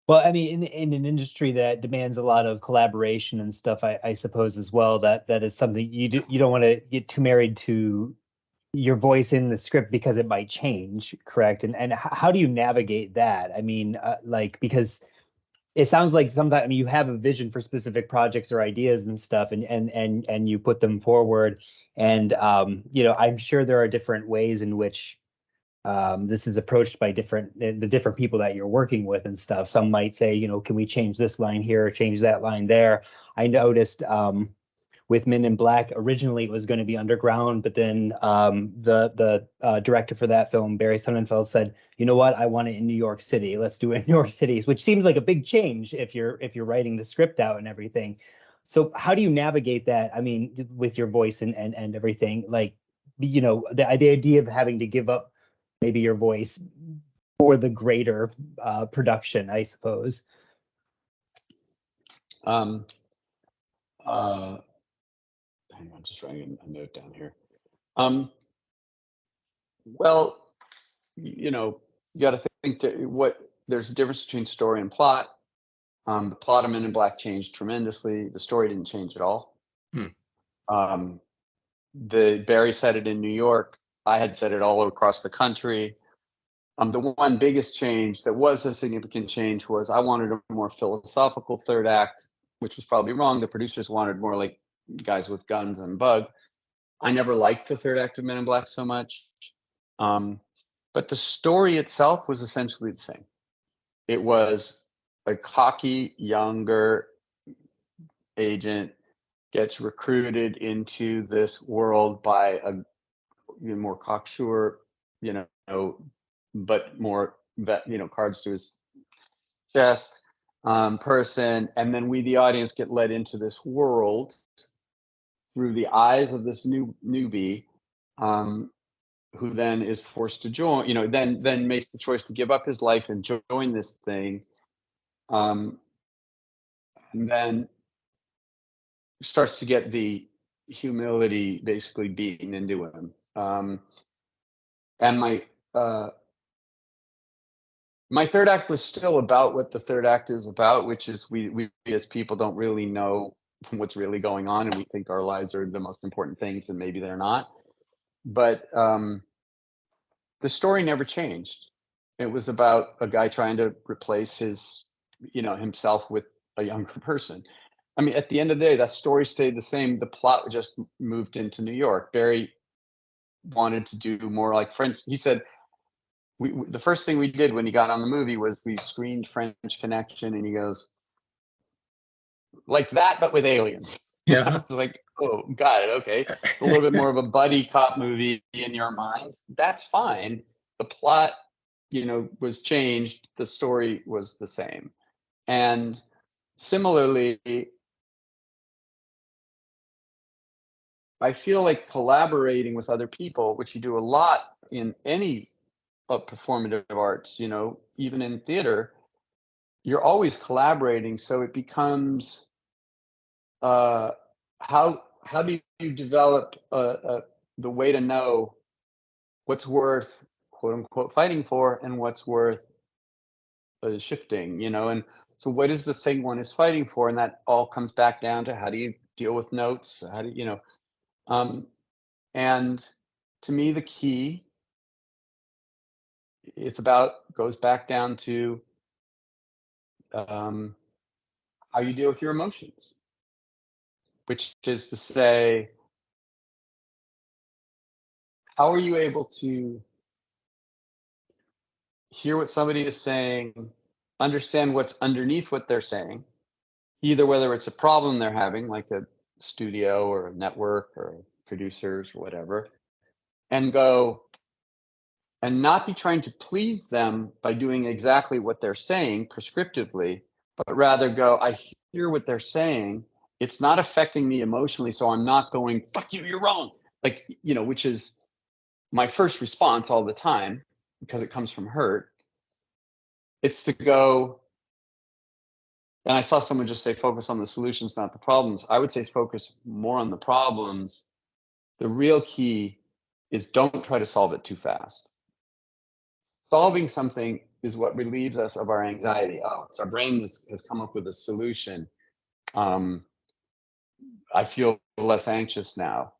Well, I mean, in an industry that demands a lot of collaboration and stuff, I suppose as well, that is something you don't want to get too married to your voice in the script because it might change, correct? And how do you navigate that? I mean, like, because it sounds like sometimes, I mean, you have a vision for specific projects or ideas and stuff, and you put them forward, and I'm sure there are different ways in which this is approached by the different people that you're working with and stuff. Some might say, can we change this line here or change that line there? I noticed with Men in Black, originally it was going to be underground, but then the director for that film, Barry Sonnenfeld, said, "You know what? I want it in New York City. Let's do it in New York City," which seems like a big change if you're writing the script out and everything. So how do you navigate that? I mean, with your voice and everything, like, the idea of having to give up maybe your voice for the greater production, I suppose. Hang on, just writing a note down here. Well, you got to think there's a difference between story and plot. The plot of Men in Black changed tremendously. The story didn't change at all. The Barry said it in New York. I had said it all across the country. The one biggest change that was a significant change was I wanted a more philosophical third act, which was probably wrong. The producers wanted more like guys with guns and bug. I never liked the third act of Men in Black so much. But the story itself was essentially the same. It was a cocky, younger agent gets recruited into this world by a more cocksure, but more that, cards to his chest person. And then we, the audience, get led into this world through the eyes of this newbie, who then is forced to join, then makes the choice to give up his life and join this thing. And then starts to get the humility basically beaten into him. And my third act was still about what the third act is about, which is we as people don't really know what's really going on, and we think our lives are the most important things, and maybe they're not. But the story never changed. It was about a guy trying to replace his, himself with a younger person. I mean, at the end of the day, that story stayed the same. The plot just moved into New York. Barry wanted to do more like French. He said, the first thing we did when he got on the movie was we screened French Connection, and he goes, like that, but with aliens. Yeah. I was like, oh, got it. Okay. A little bit more of a buddy cop movie in your mind. That's fine. The plot, was changed. The story was the same. And similarly, I feel like collaborating with other people, which you do a lot in any of performative arts, even in theater, you're always collaborating. So it becomes, how do you develop the way to know what's worth quote unquote fighting for and what's worth shifting, and so what is the thing one is fighting for? And that all comes back down to how do you deal with notes? How do and to me, the key, goes back down to how you deal with your emotions, which is to say, how are you able to hear what somebody is saying, understand what's underneath what they're saying, either whether it's a problem they're having, like a studio or a network or producers or whatever, and go and not be trying to please them by doing exactly what they're saying prescriptively, but rather go, I hear what they're saying. It's not affecting me emotionally, so I'm not going, fuck you, you're wrong. Like, which is my first response all the time because it comes from hurt. It's to go, and I saw someone just say, focus on the solutions, not the problems. I would say focus more on the problems. The real key is don't try to solve it too fast. Solving something is what relieves us of our anxiety. Oh, it's our brain has come up with a solution. I feel less anxious now.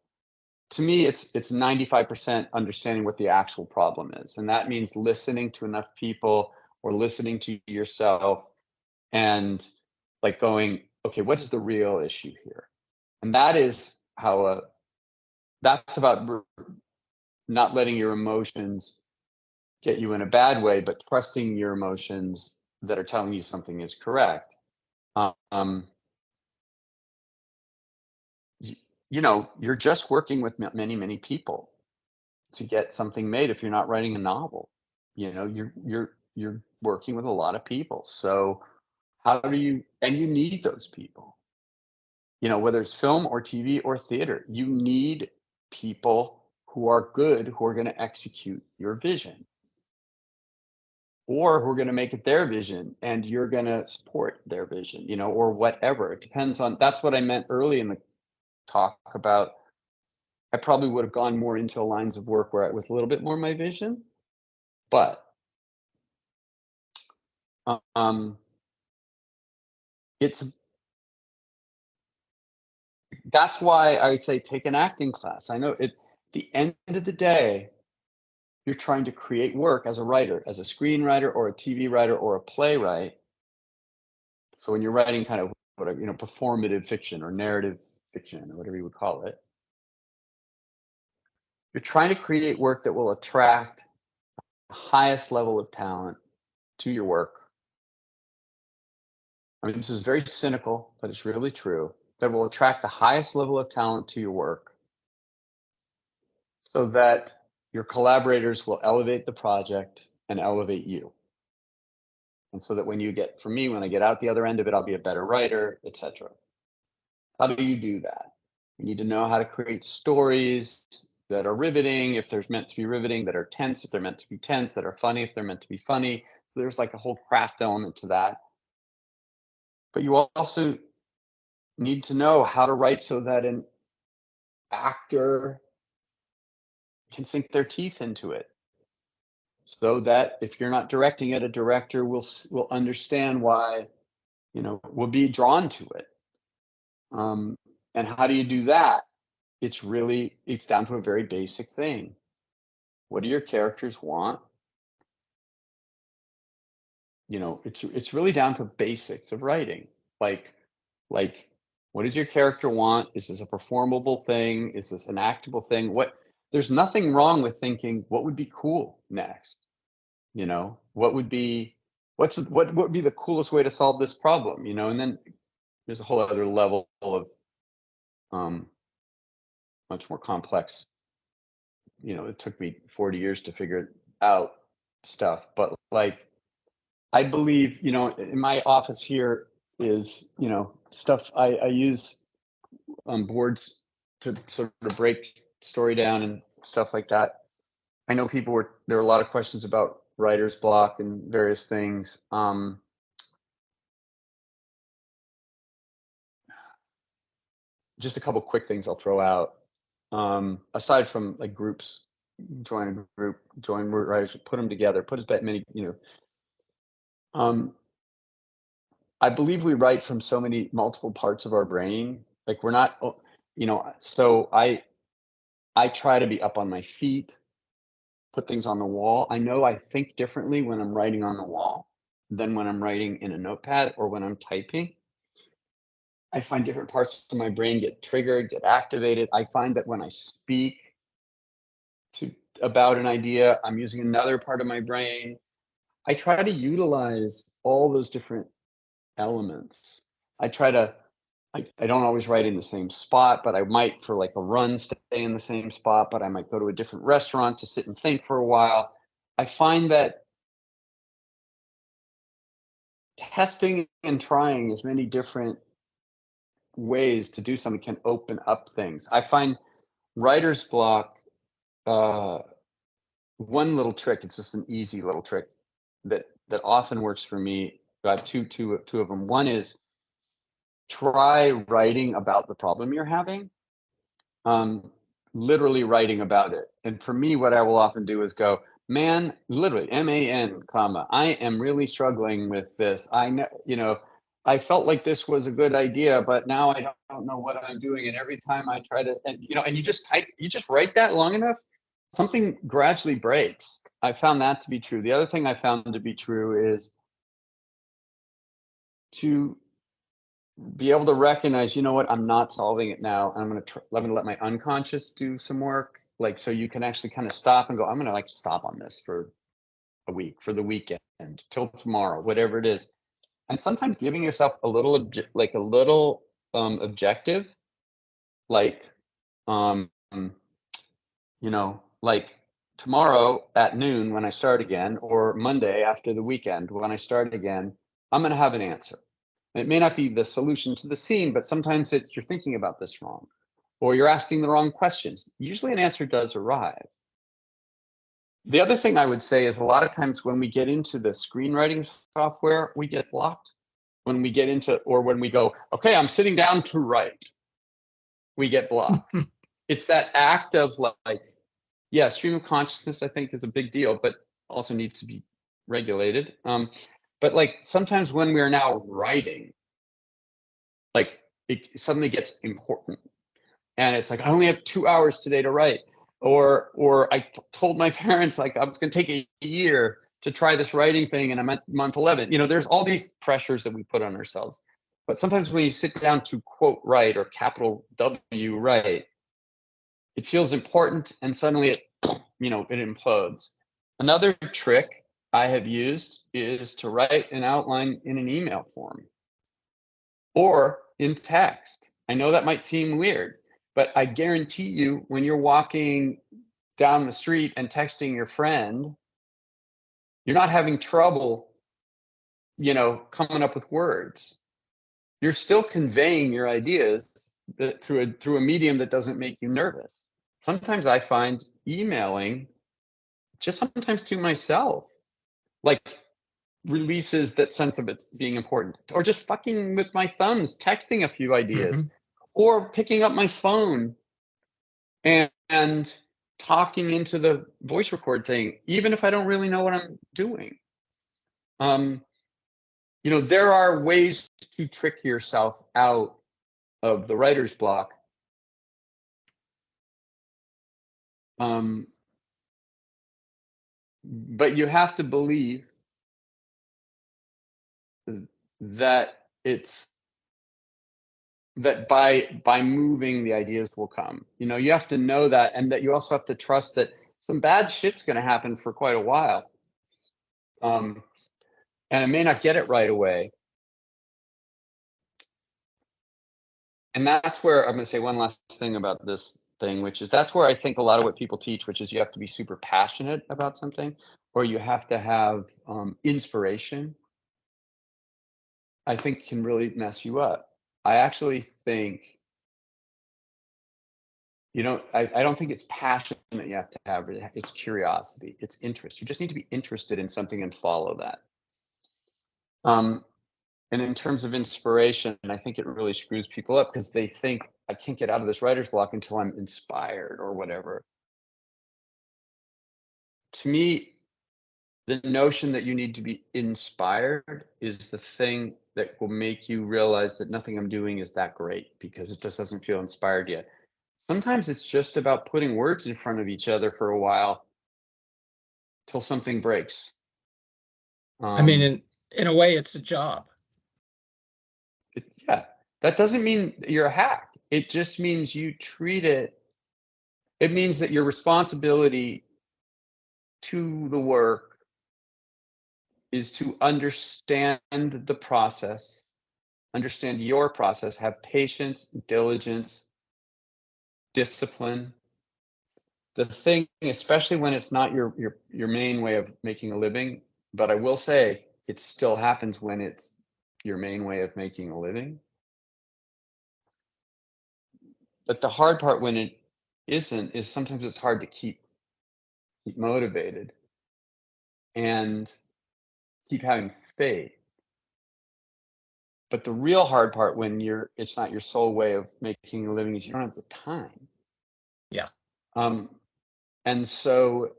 To me, it's 95% understanding what the actual problem is. And that means listening to enough people or listening to yourself and like going, okay, what is the real issue here? And that is how that's about not letting your emotions get you in a bad way, but trusting your emotions that are telling you something is correct. You're just working with many, many people to get something made. If you're not writing a novel, you're working with a lot of people. So how do you, and you need those people, whether it's film or TV or theater, you need people who are good, who are going to execute your vision, or who are going to make it their vision and you're going to support their vision, or whatever. It depends on, that's what I meant early in the talk about. I probably would have gone more into lines of work where it was a little bit more my vision, but that's why I say take an acting class. I know at the end of the day, you're trying to create work as a writer, as a screenwriter or a TV writer or a playwright. So when you're writing kind of whatever, performative fiction or narrative fiction or whatever you would call it, you're trying to create work that will attract the highest level of talent to your work. I mean, this is very cynical, but it's really true. That will attract the highest level of talent to your work so that your collaborators will elevate the project and elevate you. And so that when I get out the other end of it, I'll be a better writer, etc. How do you do that? You need to know how to create stories that are riveting, if they're meant to be riveting, that are tense, if they're meant to be tense, that are funny, if they're meant to be funny. So there's like a whole craft element to that. But you also need to know how to write so that an actor can sink their teeth into it. So that if you're not directing it, a director will understand why, will be drawn to it. And how do you do that? It's down to a very basic thing. What do your characters want? It's really down to basics of writing. Like What does your character want? Is this a performable thing? Is this an actable thing? There's nothing wrong with thinking, what would be cool next? You know, what would be the coolest way to solve this problem? You know, and then there's a whole other level of much more complex. You know, it took me 40 years to figure out stuff, but like, I believe, you know, in my office here is, you know, stuff I use boards to sort of break story down and stuff like that. I know there were a lot of questions about writer's block and various things. Just a couple quick things I'll throw out. Aside from like groups, join a group, join writers, put them together, put as many, you know. I believe we write from so many multiple parts of our brain. Like we're not, you know, so I try to be up on my feet, put things on the wall. I know I think differently when I'm writing on the wall than when I'm writing in a notepad or when I'm typing. I find different parts of my brain get triggered, get activated. I find that when I speak about an idea, I'm using another part of my brain. I try to utilize all those different elements. I don't always write in the same spot, but I might for like a run stay in the same spot, but I might go to a different restaurant to sit and think for a while. I find that testing and trying as many different ways to do something can open up things. I find writer's block, one little trick, it's just an easy little trick that often works for me. I have two of them. One is try writing about the problem you're having, literally writing about it. And for me, what I will often do is go, man, literally MAN, comma, I am really struggling with this. I know, you know, I felt like this was a good idea, but now I don't know what I'm doing. And every time I try to, and you know, and you just write that long enough, something gradually breaks. I found that to be true. The other thing I found to be true is to be able to recognize, you know what, I'm not solving it now. I'm going to let my unconscious do some work. Like, so you can actually kind of stop and go, I'm going to like stop on this for a week, for the weekend, till tomorrow, whatever it is. And sometimes giving yourself a little, objective, like, you know, like tomorrow at noon when I start again, or Monday after the weekend when I start again, I'm going to have an answer. It may not be the solution to the scene, but sometimes it's you're thinking about this wrong, or you're asking the wrong questions. Usually an answer does arrive. The other thing I would say is a lot of times when we get into the screenwriting software, we get blocked. When we get into, or when we go, okay, I'm sitting down to write, we get blocked. It's that act of like, yeah, stream of consciousness, I think, is a big deal, but also needs to be regulated. But like sometimes when we're now writing, like it suddenly gets important, and it's like I only have 2 hours today to write, or I told my parents like I was going to take a year to try this writing thing, and I'm at month 11. You know, there's all these pressures that we put on ourselves. But sometimes when you sit down to quote write or capital W write, it feels important, and suddenly it, you know, it implodes. Another trick I have used is to write an outline in an email form or in text. I know that might seem weird, but I guarantee you when you're walking down the street and texting your friend, you're not having trouble, you know, coming up with words. You're still conveying your ideas through a medium that doesn't make you nervous. Sometimes I find emailing, just sometimes to myself, like releases that sense of it being important, or just fucking with my thumbs, texting a few ideas, or picking up my phone and talking into the voice record thing, even if I don't really know what I'm doing. You know, there are ways to trick yourself out of the writer's block. But you have to believe that it's that by moving, the ideas will come. You have to know that, and that you also have to trust that some bad shit's going to happen for quite a while. And I may not get it right away. And that's where I'm going to say one last thing about this thing, which is that's where I think a lot of what people teach, which is you have to be super passionate about something, or you have to have inspiration, I think can really mess you up. I actually think, I don't think it's passion that you have to have. It's curiosity. It's interest. You just need to be interested in something and follow that. And in terms of inspiration, I think it really screws people up because they think I can't get out of this writer's block until I'm inspired or whatever. To me, the notion that you need to be inspired is the thing that will make you realize that nothing I'm doing is that great because it just doesn't feel inspired yet. Sometimes it's just about putting words in front of each other for a while till something breaks. I mean, in a way, it's a job. Yeah, that doesn't mean you're a hack. It just means you treat it. It means that your responsibility to the work is to understand the process, understand your process, have patience, diligence, discipline. The thing, especially when it's not your main way of making a living, but I will say it still happens when it's your main way of making a living. But the hard part when it isn't is sometimes it's hard to keep motivated and keep having faith. But the real hard part when it's not your sole way of making a living is you don't have the time. Yeah. And so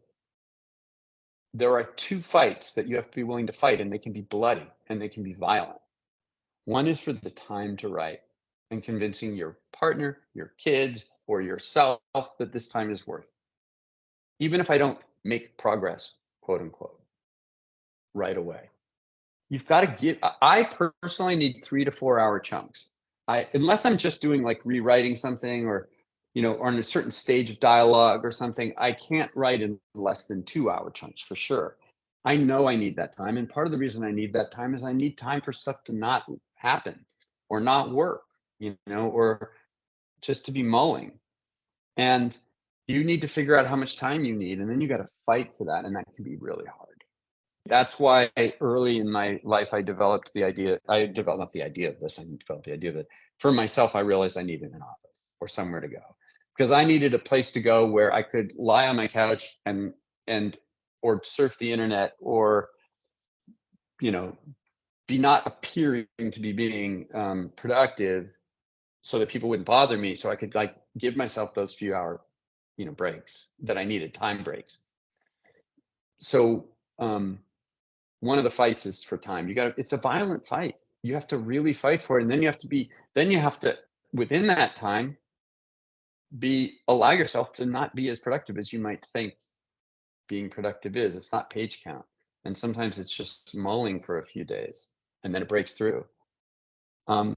there are two fights that you have to be willing to fight, and they can be bloody and they can be violent. One is for the time to write and convincing your partner, your kids, or yourself that this time is worth it. Even if I don't make progress, quote unquote, right away. You've got to give. I personally need 3 to 4 hour chunks. Unless I'm just doing like rewriting something or on a certain stage of dialogue or something, I can't write in less than 2 hour chunks for sure. I know I need that time. And part of the reason I need that time is I need time for stuff to not happen or not work, or just to be mulling. And you need to figure out how much time you need. And then you got to fight for that. And that can be really hard. That's why early in my life, I developed the idea. I developed not the idea of this. I developed the idea of it for myself. I realized I needed an office or somewhere to go because I needed a place to go where I could lie on my couch and or surf the internet or, be not appearing to be being productive so that people wouldn't bother me. So I could like give myself those few hour, breaks that I needed, time breaks. So, one of the fights is for time. It's a violent fight. You have to really fight for it. And then you have to, within that time, allow yourself to not be as productive as you might think being productive is. It's not page count. And sometimes it's just mulling for a few days and then it breaks through. And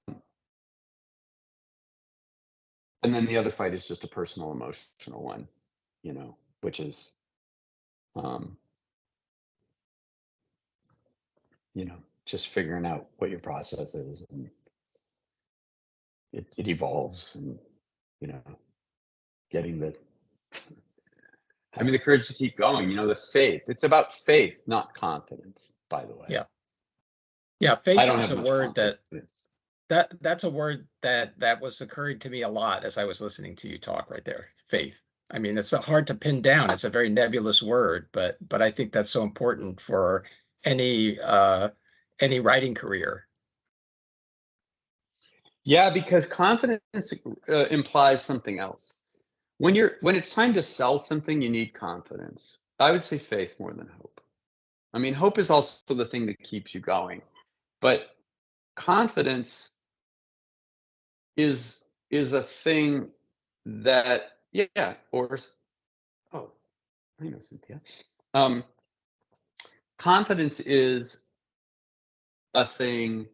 then the other fight is just a personal, emotional one, which is, just figuring out what your process is, and it evolves, and getting having the courage to keep going. The faith. It's about faith, not confidence. By the way. Yeah. Faith I don't is have a much word confidence. that's a word that was occurring to me a lot as I was listening to you talk right there. Faith. I mean, it's hard to pin down. It's a very nebulous word, but I think that's so important for any writing career. Yeah, because confidence implies something else. When it's time to sell something, you need confidence. I would say faith more than hope. I mean, hope is also the thing that keeps you going, but confidence is a thing that I know, Cynthia. Confidence is a thing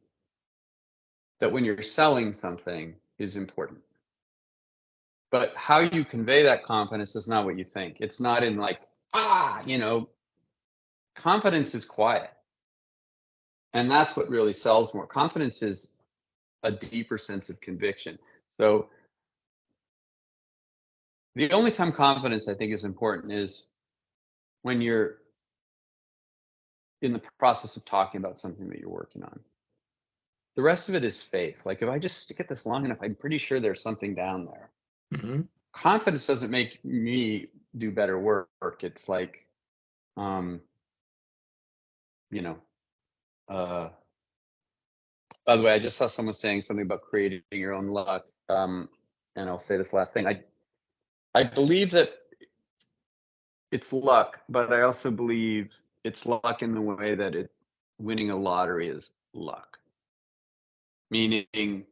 that when you're selling something, is important. But how you convey that confidence is not what you think. It's not in like, confidence is quiet. And that's what really sells more. Confidence is a deeper sense of conviction. So the only time confidence I think is important is when you're in the process of talking about something that you're working on. The rest of it is faith. Like if I just stick at this long enough, I'm pretty sure there's something down there. Mm-hmm. Confidence doesn't make me do better work. It's like, by the way, I just saw someone saying something about creating your own luck. And I'll say this last thing. I believe that it's luck, but I also believe it's luck in the way that winning a lottery is luck. Meaning,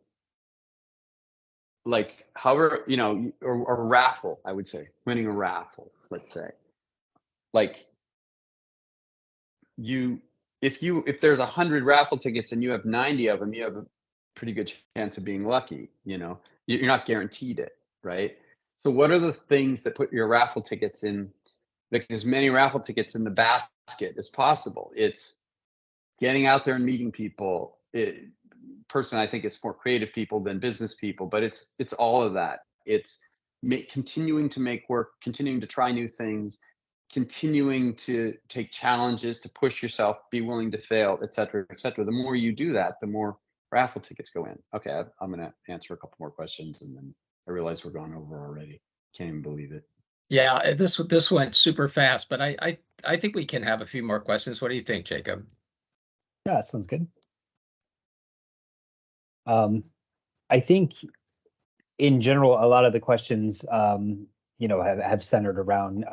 like, however, or raffle, I would say, winning a raffle, let's say. Like, if there's 100 raffle tickets and you have 90 of them, you have a pretty good chance of being lucky. You're not guaranteed it, right? So what are the things that put your raffle tickets in, like as many raffle tickets in the basket as possible? It's getting out there and meeting people. Personally, I think it's more creative people than business people, but it's all of that. It's continuing to make work, continuing to try new things, continuing to take challenges, to push yourself, be willing to fail, et cetera, et cetera. The more you do that, the more raffle tickets go in. Okay, I'm going to answer a couple more questions, and then I realize we're going over already. Can't even believe it. Yeah, this went super fast, but I think we can have a few more questions. What do you think, Jacob? Yeah, that sounds good. I think in general, a lot of the questions, have centered around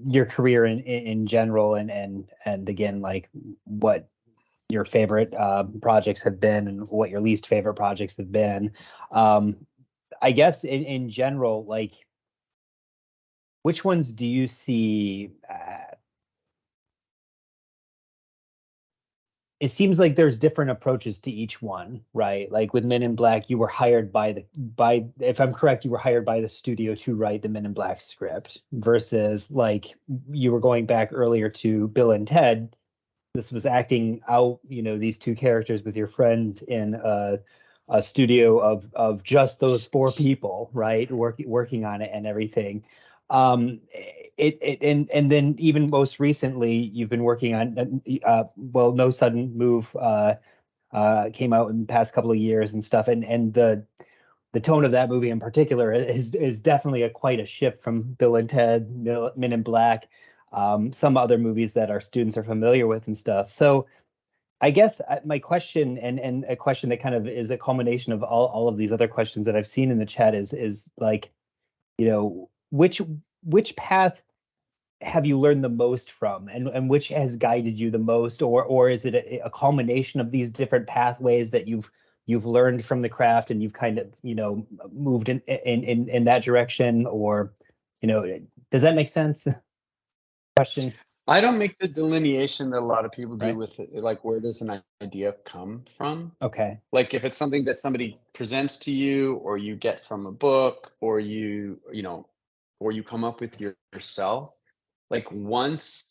your career in general, and again, like what your favorite projects have been and what your least favorite projects have been. I guess in general, like, which ones do you see? It seems like there's different approaches to each one, right? Like with Men in Black, you were hired if I'm correct, you were hired by the studio to write the Men in Black script, versus like you were going back earlier to Bill and Ted. This was acting out, these two characters with your friend in a studio of just those four people, right? Working on it and everything. And then even most recently, you've been working on No Sudden Move came out in the past couple of years and stuff, and the tone of that movie in particular is definitely quite a shift from Bill and Ted, Men in Black, some other movies that our students are familiar with and stuff. So I guess my question, and a question that kind of is a culmination of all of these other questions that I've seen in the chat, is like, which path have you learned the most from, and which has guided you the most, or is it a culmination of these different pathways that you've learned from the craft and you've kind of moved in that direction, or does that make sense? Question. I don't make the delineation that a lot of people do Right. with it, like, where does an idea come from? Okay. Like if it's something that somebody presents to you, or you get from a book, or or you come up with yourself, like once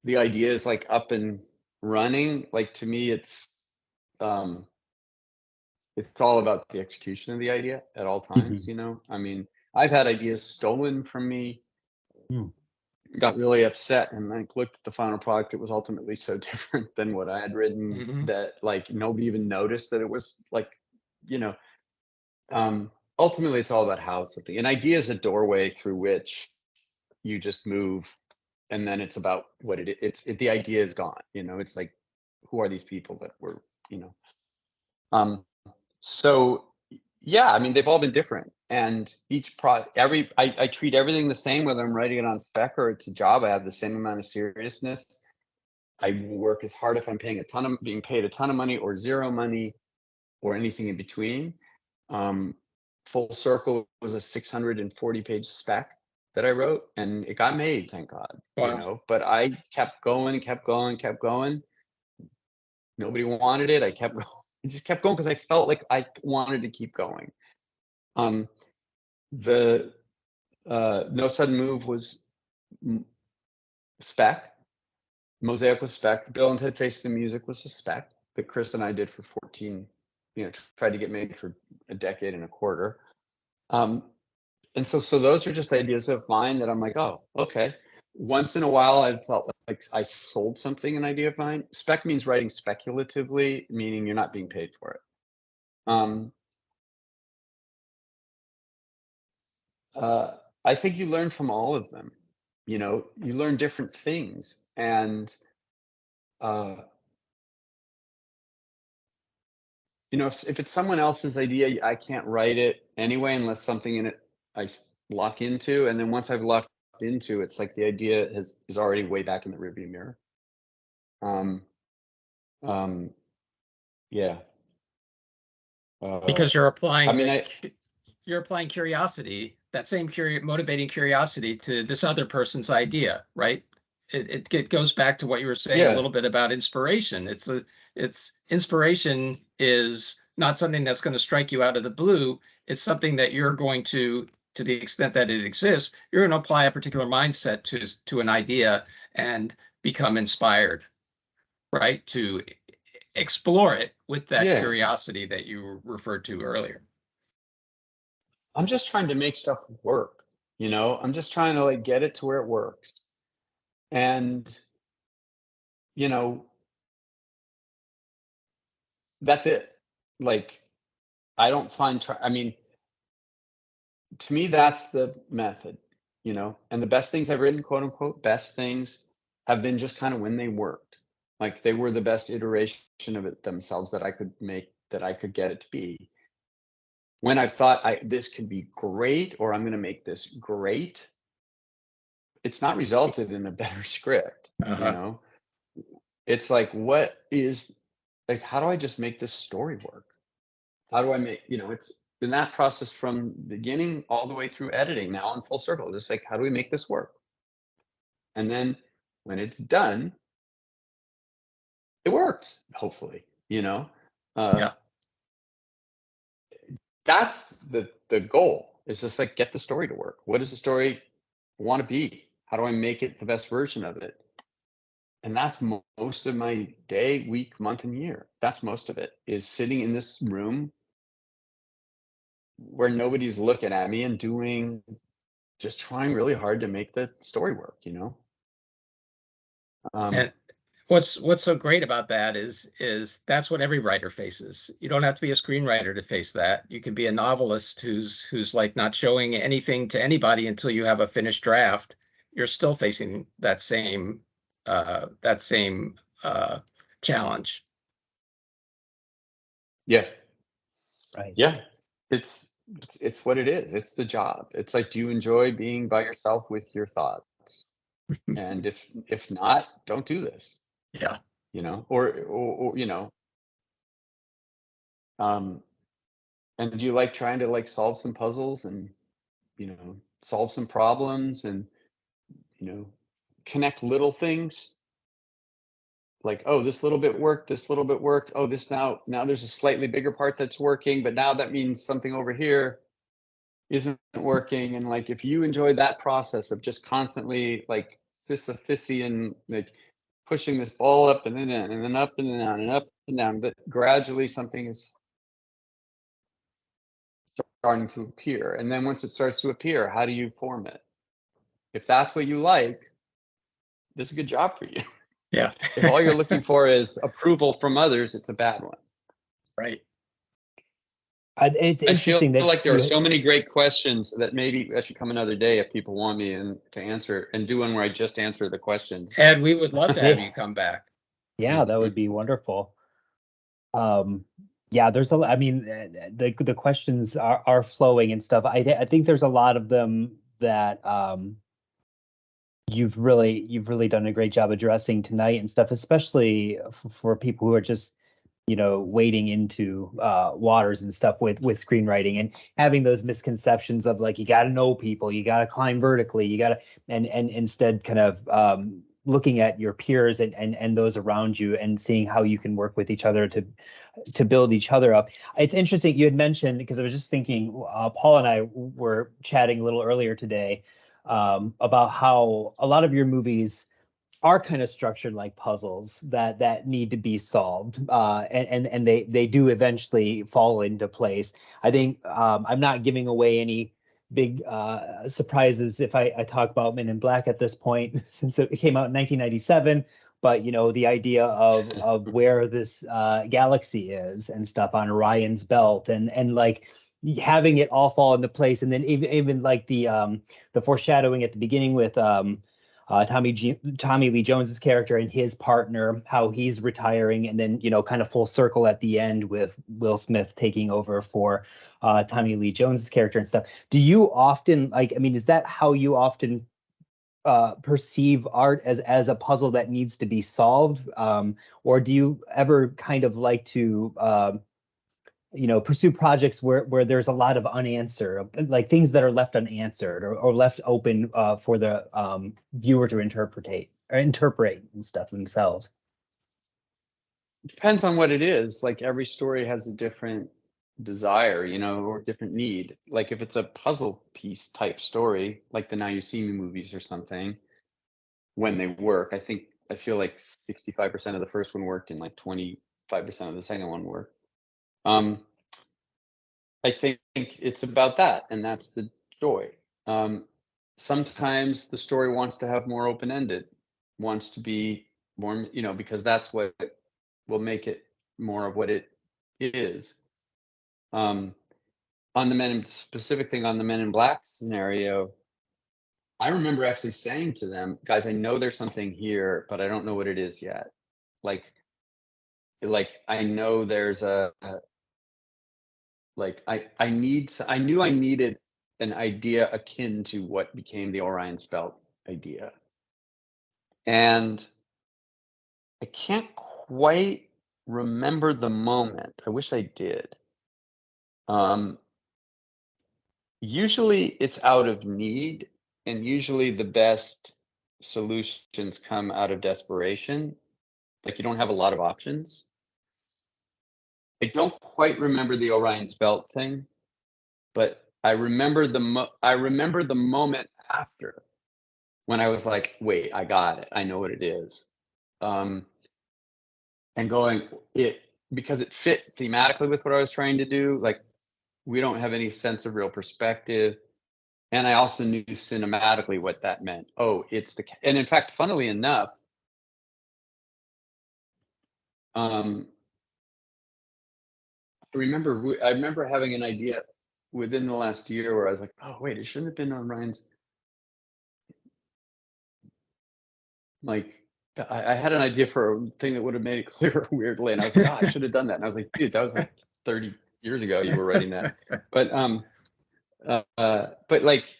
the idea is like up and running, like to me it's all about the execution of the idea at all times. I mean, I've had ideas stolen from me, got really upset, and like looked at the final product. It was ultimately so different than what I had written that like nobody even noticed that it was like, ultimately it's all about how something, an idea is a doorway through which you just move, and then it's about what the idea is gone. It's like, who are these people that were, so yeah, I mean, they've all been different, and I treat everything the same, whether I'm writing it on spec or it's a job. I have the same amount of seriousness. I work as hard if I'm being paid a ton of money or zero money or anything in between. Full Circle was a 640-page spec that I wrote, and it got made, thank God. Wow. But I kept going. Nobody wanted it. I kept going. I just kept going because I felt like I wanted to keep going. The No Sudden Move was spec. Mosaic was spec. Bill and Ted Face the Music was a spec that Chris and I did for 14, tried to get made for a decade and a quarter. And so those are just ideas of mine that I'm like, oh, okay. Once in a while, I felt like I sold something, an idea of mine. Spec means writing speculatively, meaning you're not being paid for it. I think you learn from all of them. You learn different things. And, if it's someone else's idea, I can't write it anyway, unless something in it I lock into. And then once I've locked into, it's like the idea is already way back in the rearview mirror. Yeah. Because you're applying I mean, you're applying curiosity, that same motivating curiosity to this other person's idea, right? It goes back to what you were saying a little bit about inspiration. It's inspiration is not something that's going to strike you out of the blue. It's something that you're going to the extent that it exists, you're going to apply a particular mindset to an idea and become inspired, right? To explore it with that curiosity that you referred to earlier. I'm just trying to make stuff work, I'm just trying to like get it to where it works. And, that's it. Like, I don't find, I mean, to me, that's the method, and the best things I've written, quote unquote, best things have been just kind of when they worked. Like they were the best iteration of it themselves that I could make, that I could get it to be. When I've thought this could be great, or I'm going to make this great, it's not resulted in a better script. It's like, what is, like, how do I just make this story work? How do I make, it's been that process from beginning all the way through editing, now in full circle. Just like, how do we make this work? And then when it's done, it works, hopefully, Yeah. That's the goal. It's just like, get the story to work. What does the story want to be? How do I make it the best version of it? And that's most of my day, week, month, and year. That's most of it, is sitting in this room where nobody's looking at me and just trying really hard to make the story work, And what's so great about that is that's what every writer faces. You don't have to be a screenwriter to face that. You can be a novelist who's like not showing anything to anybody until you have a finished draft. You're still facing that same challenge. Yeah. Right. Yeah. It's what it is. It's the job. It's like, do you enjoy being by yourself with your thoughts? And if not, don't do this. Yeah. Or and do you like trying to like solve some puzzles and, solve some problems and, connect little things? Like, oh, this little bit worked, this little bit worked. Oh, this now there's a slightly bigger part that's working, but now that means something over here isn't working. And like, if you enjoy that process of just constantly like Sisyphusian, like pushing this ball up and then up and down and up and down, that gradually something is starting to appear. And then once it starts to appear, how do you form it? If that's what you like, this is a good job for you. Yeah. If all you're looking for is approval from others, it's a bad one. Right. It's interesting I feel that like there are so many great questions that maybe I should come another day if people want me to answer, and do one where I just answer the questions. Ed, we would love to have you come back. Yeah, that would be wonderful. Yeah, there's I mean, the questions are flowing and stuff. I think there's a lot of them that you've really done a great job addressing tonight and stuff, especially for people who are just wading into waters and stuff with screenwriting and having those misconceptions of like, you got to know people, you got to climb vertically, you got to and instead kind of looking at your peers and those around you and seeing how you can work with each other to build each other up. It's interesting you had mentioned, because I was just thinking, Paul and I were chatting a little earlier today about how a lot of your movies are kind of structured like puzzles that need to be solved, and they do eventually fall into place. I think I'm not giving away any big surprises if I talk about Men in Black at this point, since it came out in 1997. But the idea of where this galaxy is and stuff on Orion's belt, and like having it all fall into place, and then even like the foreshadowing at the beginning with Tommy Lee Jones's character and his partner, how he's retiring, and then kind of full circle at the end with Will Smith taking over for Tommy Lee Jones's character and stuff. Do you often is that how you often perceive art, as a puzzle that needs to be solved, or do you ever kind of like to pursue projects where there's a lot of unanswered, like things that are left unanswered or left open for the viewer to interpret and stuff themselves? Depends on what it is. Like every story has a different desire, or different need. Like if it's a puzzle piece type story, like the Now You See Me movies or something, when they work, I feel like 65% of the first one worked and like 25% of the second one worked. I think it's about that, and that's the joy. Sometimes the story wants to have more open-ended, wants to be more, because that's what will make it more of what it is. On the specific thing on the Men in Black scenario, I remember actually saying to them, guys, I know there's something here, but I don't know what it is yet. Like I know there's I knew I needed an idea akin to what became the Orion's Belt idea. And I can't quite remember the moment. I wish I did. Usually it's out of need, and usually the best solutions come out of desperation. Like you don't have a lot of options. I don't quite remember the Orion's Belt thing, but I remember the moment after, when I was like, wait, I got it. I know what it is. And going because it fit thematically with what I was trying to do. Like we don't have any sense of real perspective. And I also knew cinematically what that meant. Oh, and in fact, funnily enough, I remember having an idea within the last year where I was like, oh wait, it shouldn't have been on Ryan's. Like I had an idea for a thing that would have made it clearer weirdly, and I was like, oh, I should have done that. And I was like, dude, that was like 30 years ago you were writing that. But like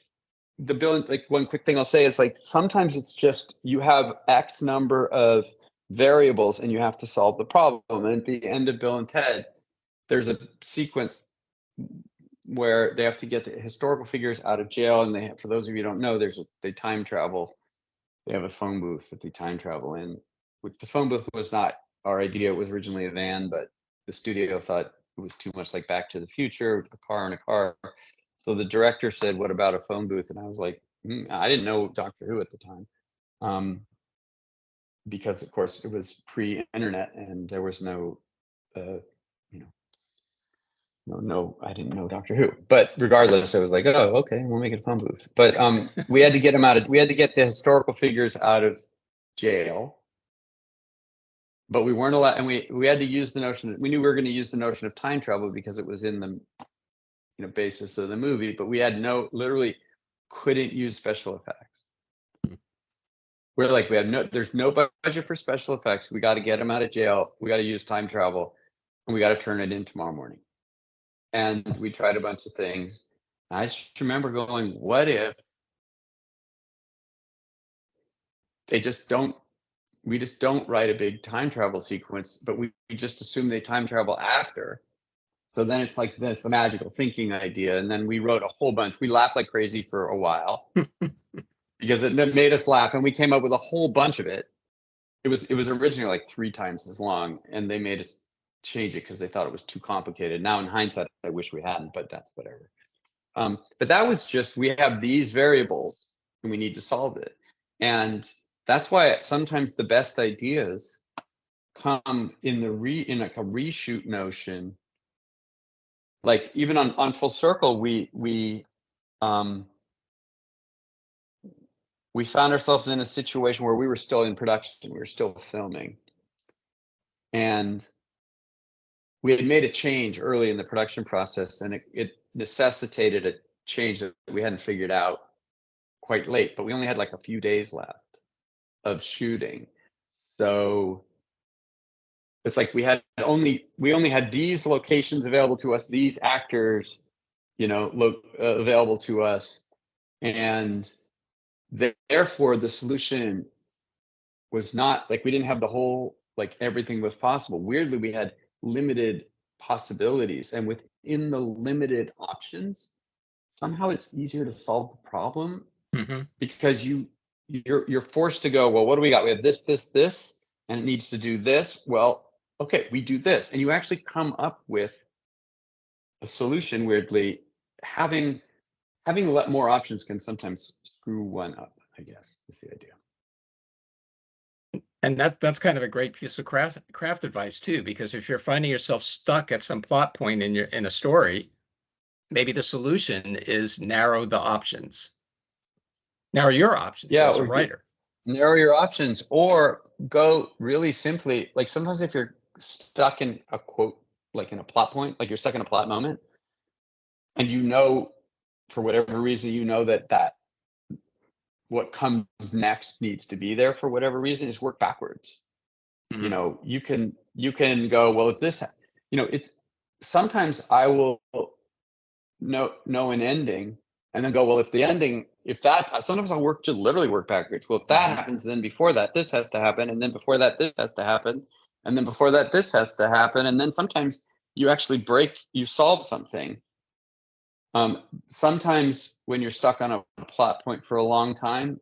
the Bill, like one quick thing I'll say is like sometimes it's just you have X number of variables and you have to solve the problem. And at the end of Bill and Ted, there's a sequence where they have to get the historical figures out of jail, and for those of you who don't know, they time travel. They have a phone booth that they time travel in, which the phone booth was not our idea. It was originally a van, but the studio thought it was too much like Back to the Future, a car in a car. So the director said, what about a phone booth? And I was like, I didn't know Doctor Who at the time. Because of course it was pre-internet and there was no, no, I didn't know Doctor Who, but regardless, I was like, oh, okay, we'll make it a phone booth. But we had to get the historical figures out of jail, but we weren't allowed, and we had to use the notion, we knew we were going to use the notion of time travel because it was in the basis of the movie, but we had literally couldn't use special effects. We're like, there's no budget for special effects. We got to get them out of jail. We got to use time travel, and we got to turn it in tomorrow morning. And we tried a bunch of things. I just remember going, what if we just don't write a big time travel sequence, but we just assume they time travel after. So then it's like this magical thinking idea. And then we wrote a whole bunch. We laughed like crazy for a while. because it made us laugh, and we came up with a whole bunch of it. It was originally like 3 times as long, and they made us change it because they thought it was too complicated. Now in hindsight, I wish we hadn't, but that's whatever. But that was just, we have these variables and we need to solve it. And that's why sometimes the best ideas come in in like a reshoot notion. Like even on Full Circle, we found ourselves in a situation where we were still in production, we were still filming, and we had made a change early in the production process, and it necessitated a change that we hadn't figured out quite late, but we only had like a few days left of shooting. So it's like we only had these locations available to us, these actors, available to us. And therefore the solution was not like, we didn't have the whole, like everything was possible. Weirdly, we had limited possibilities, and within the limited options, somehow it's easier to solve the problem, because you're forced to go, well, what do we got? We have this, and it needs to do this. Well, okay, we do this, and you actually come up with a solution. Weirdly, having more options can sometimes screw one up, I guess, is the idea. And that's kind of a great piece of craft advice too, because if you're finding yourself stuck at some plot point in a story, maybe the solution is narrow your options as a writer. Narrow your options, or go really simply, like sometimes if you're stuck in a quote, like in a plot point, like you're stuck in a plot moment, and for whatever reason, that what comes next needs to be there for whatever reason, is work backwards. You can go, well, if this, it's sometimes I will know an ending and then go, well, sometimes I'll literally work backwards. Well, if that happens, then before that, this has to happen. And then before that, this has to happen. And then before that, this has to happen. And then sometimes you actually you solve something. Sometimes when you're stuck on a plot point for a long time,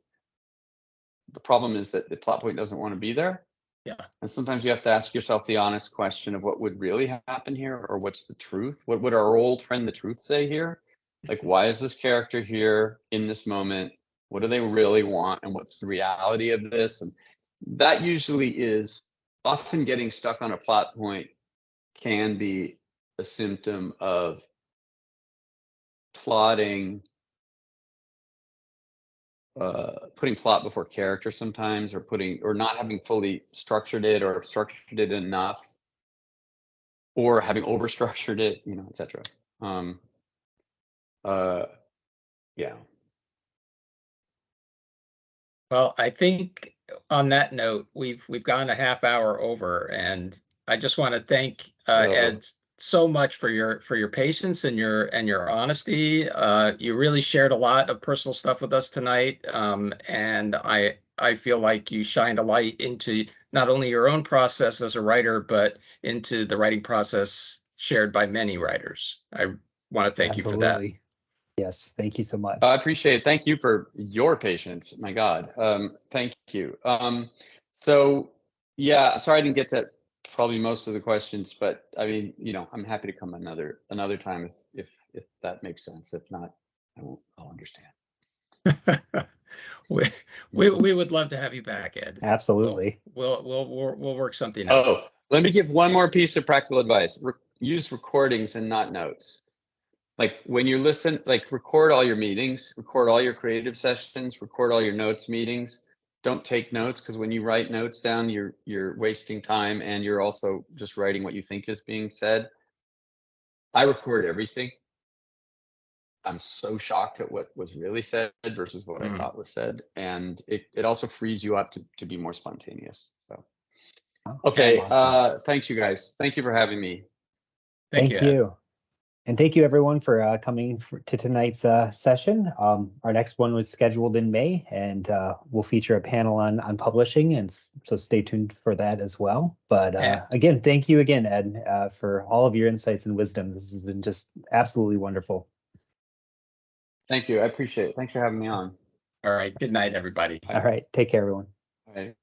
the problem is that the plot point doesn't want to be there. Yeah. And sometimes you have to ask yourself the honest question of what would really happen here, or what's the truth? What would our old friend the truth say here? Like, why is this character here in this moment? What do they really want? And what's the reality of this? And that usually is often getting stuck on a plot point can be a symptom of plotting, putting plot before character sometimes, or not having fully structured it, or structured it enough, or having overstructured it, etc. Yeah. Well, I think on that note, we've gone a half hour over, and I just want to thank Ed so much for your patience and your honesty. You really shared a lot of personal stuff with us tonight, and I feel like you shined a light into not only your own process as a writer, but into the writing process shared by many writers. I want to thank you for that. Yes, thank you so much. I appreciate it. Thank you for your patience. My God, thank you. So yeah, sorry I didn't get to probably most of the questions, but I mean, I'm happy to come another time if that makes sense. If not, I'll understand. We would love to have you back, Ed. Absolutely. We'll work something out. Oh, let me give one more piece of practical advice. Use recordings and not notes. Like when you listen, like record all your meetings, record all your creative sessions, record all your notes meetings. Don't take notes, because when you write notes down, you're wasting time, and you're also just writing what you think is being said. I record everything. I'm so shocked at what was really said versus what I thought was said. And it also frees you up to be more spontaneous. So, okay. Awesome. Thanks, you guys. Thank you for having me. Thank you. And thank you, everyone, for coming to tonight's session. Our next one was scheduled in May, and we'll feature a panel on publishing, and so stay tuned for that as well. But again, thank you again, Ed, for all of your insights and wisdom. This has been just absolutely wonderful. Thank you. I appreciate it. Thanks for having me on. All right. Good night, everybody. All right. Take care, everyone. All right.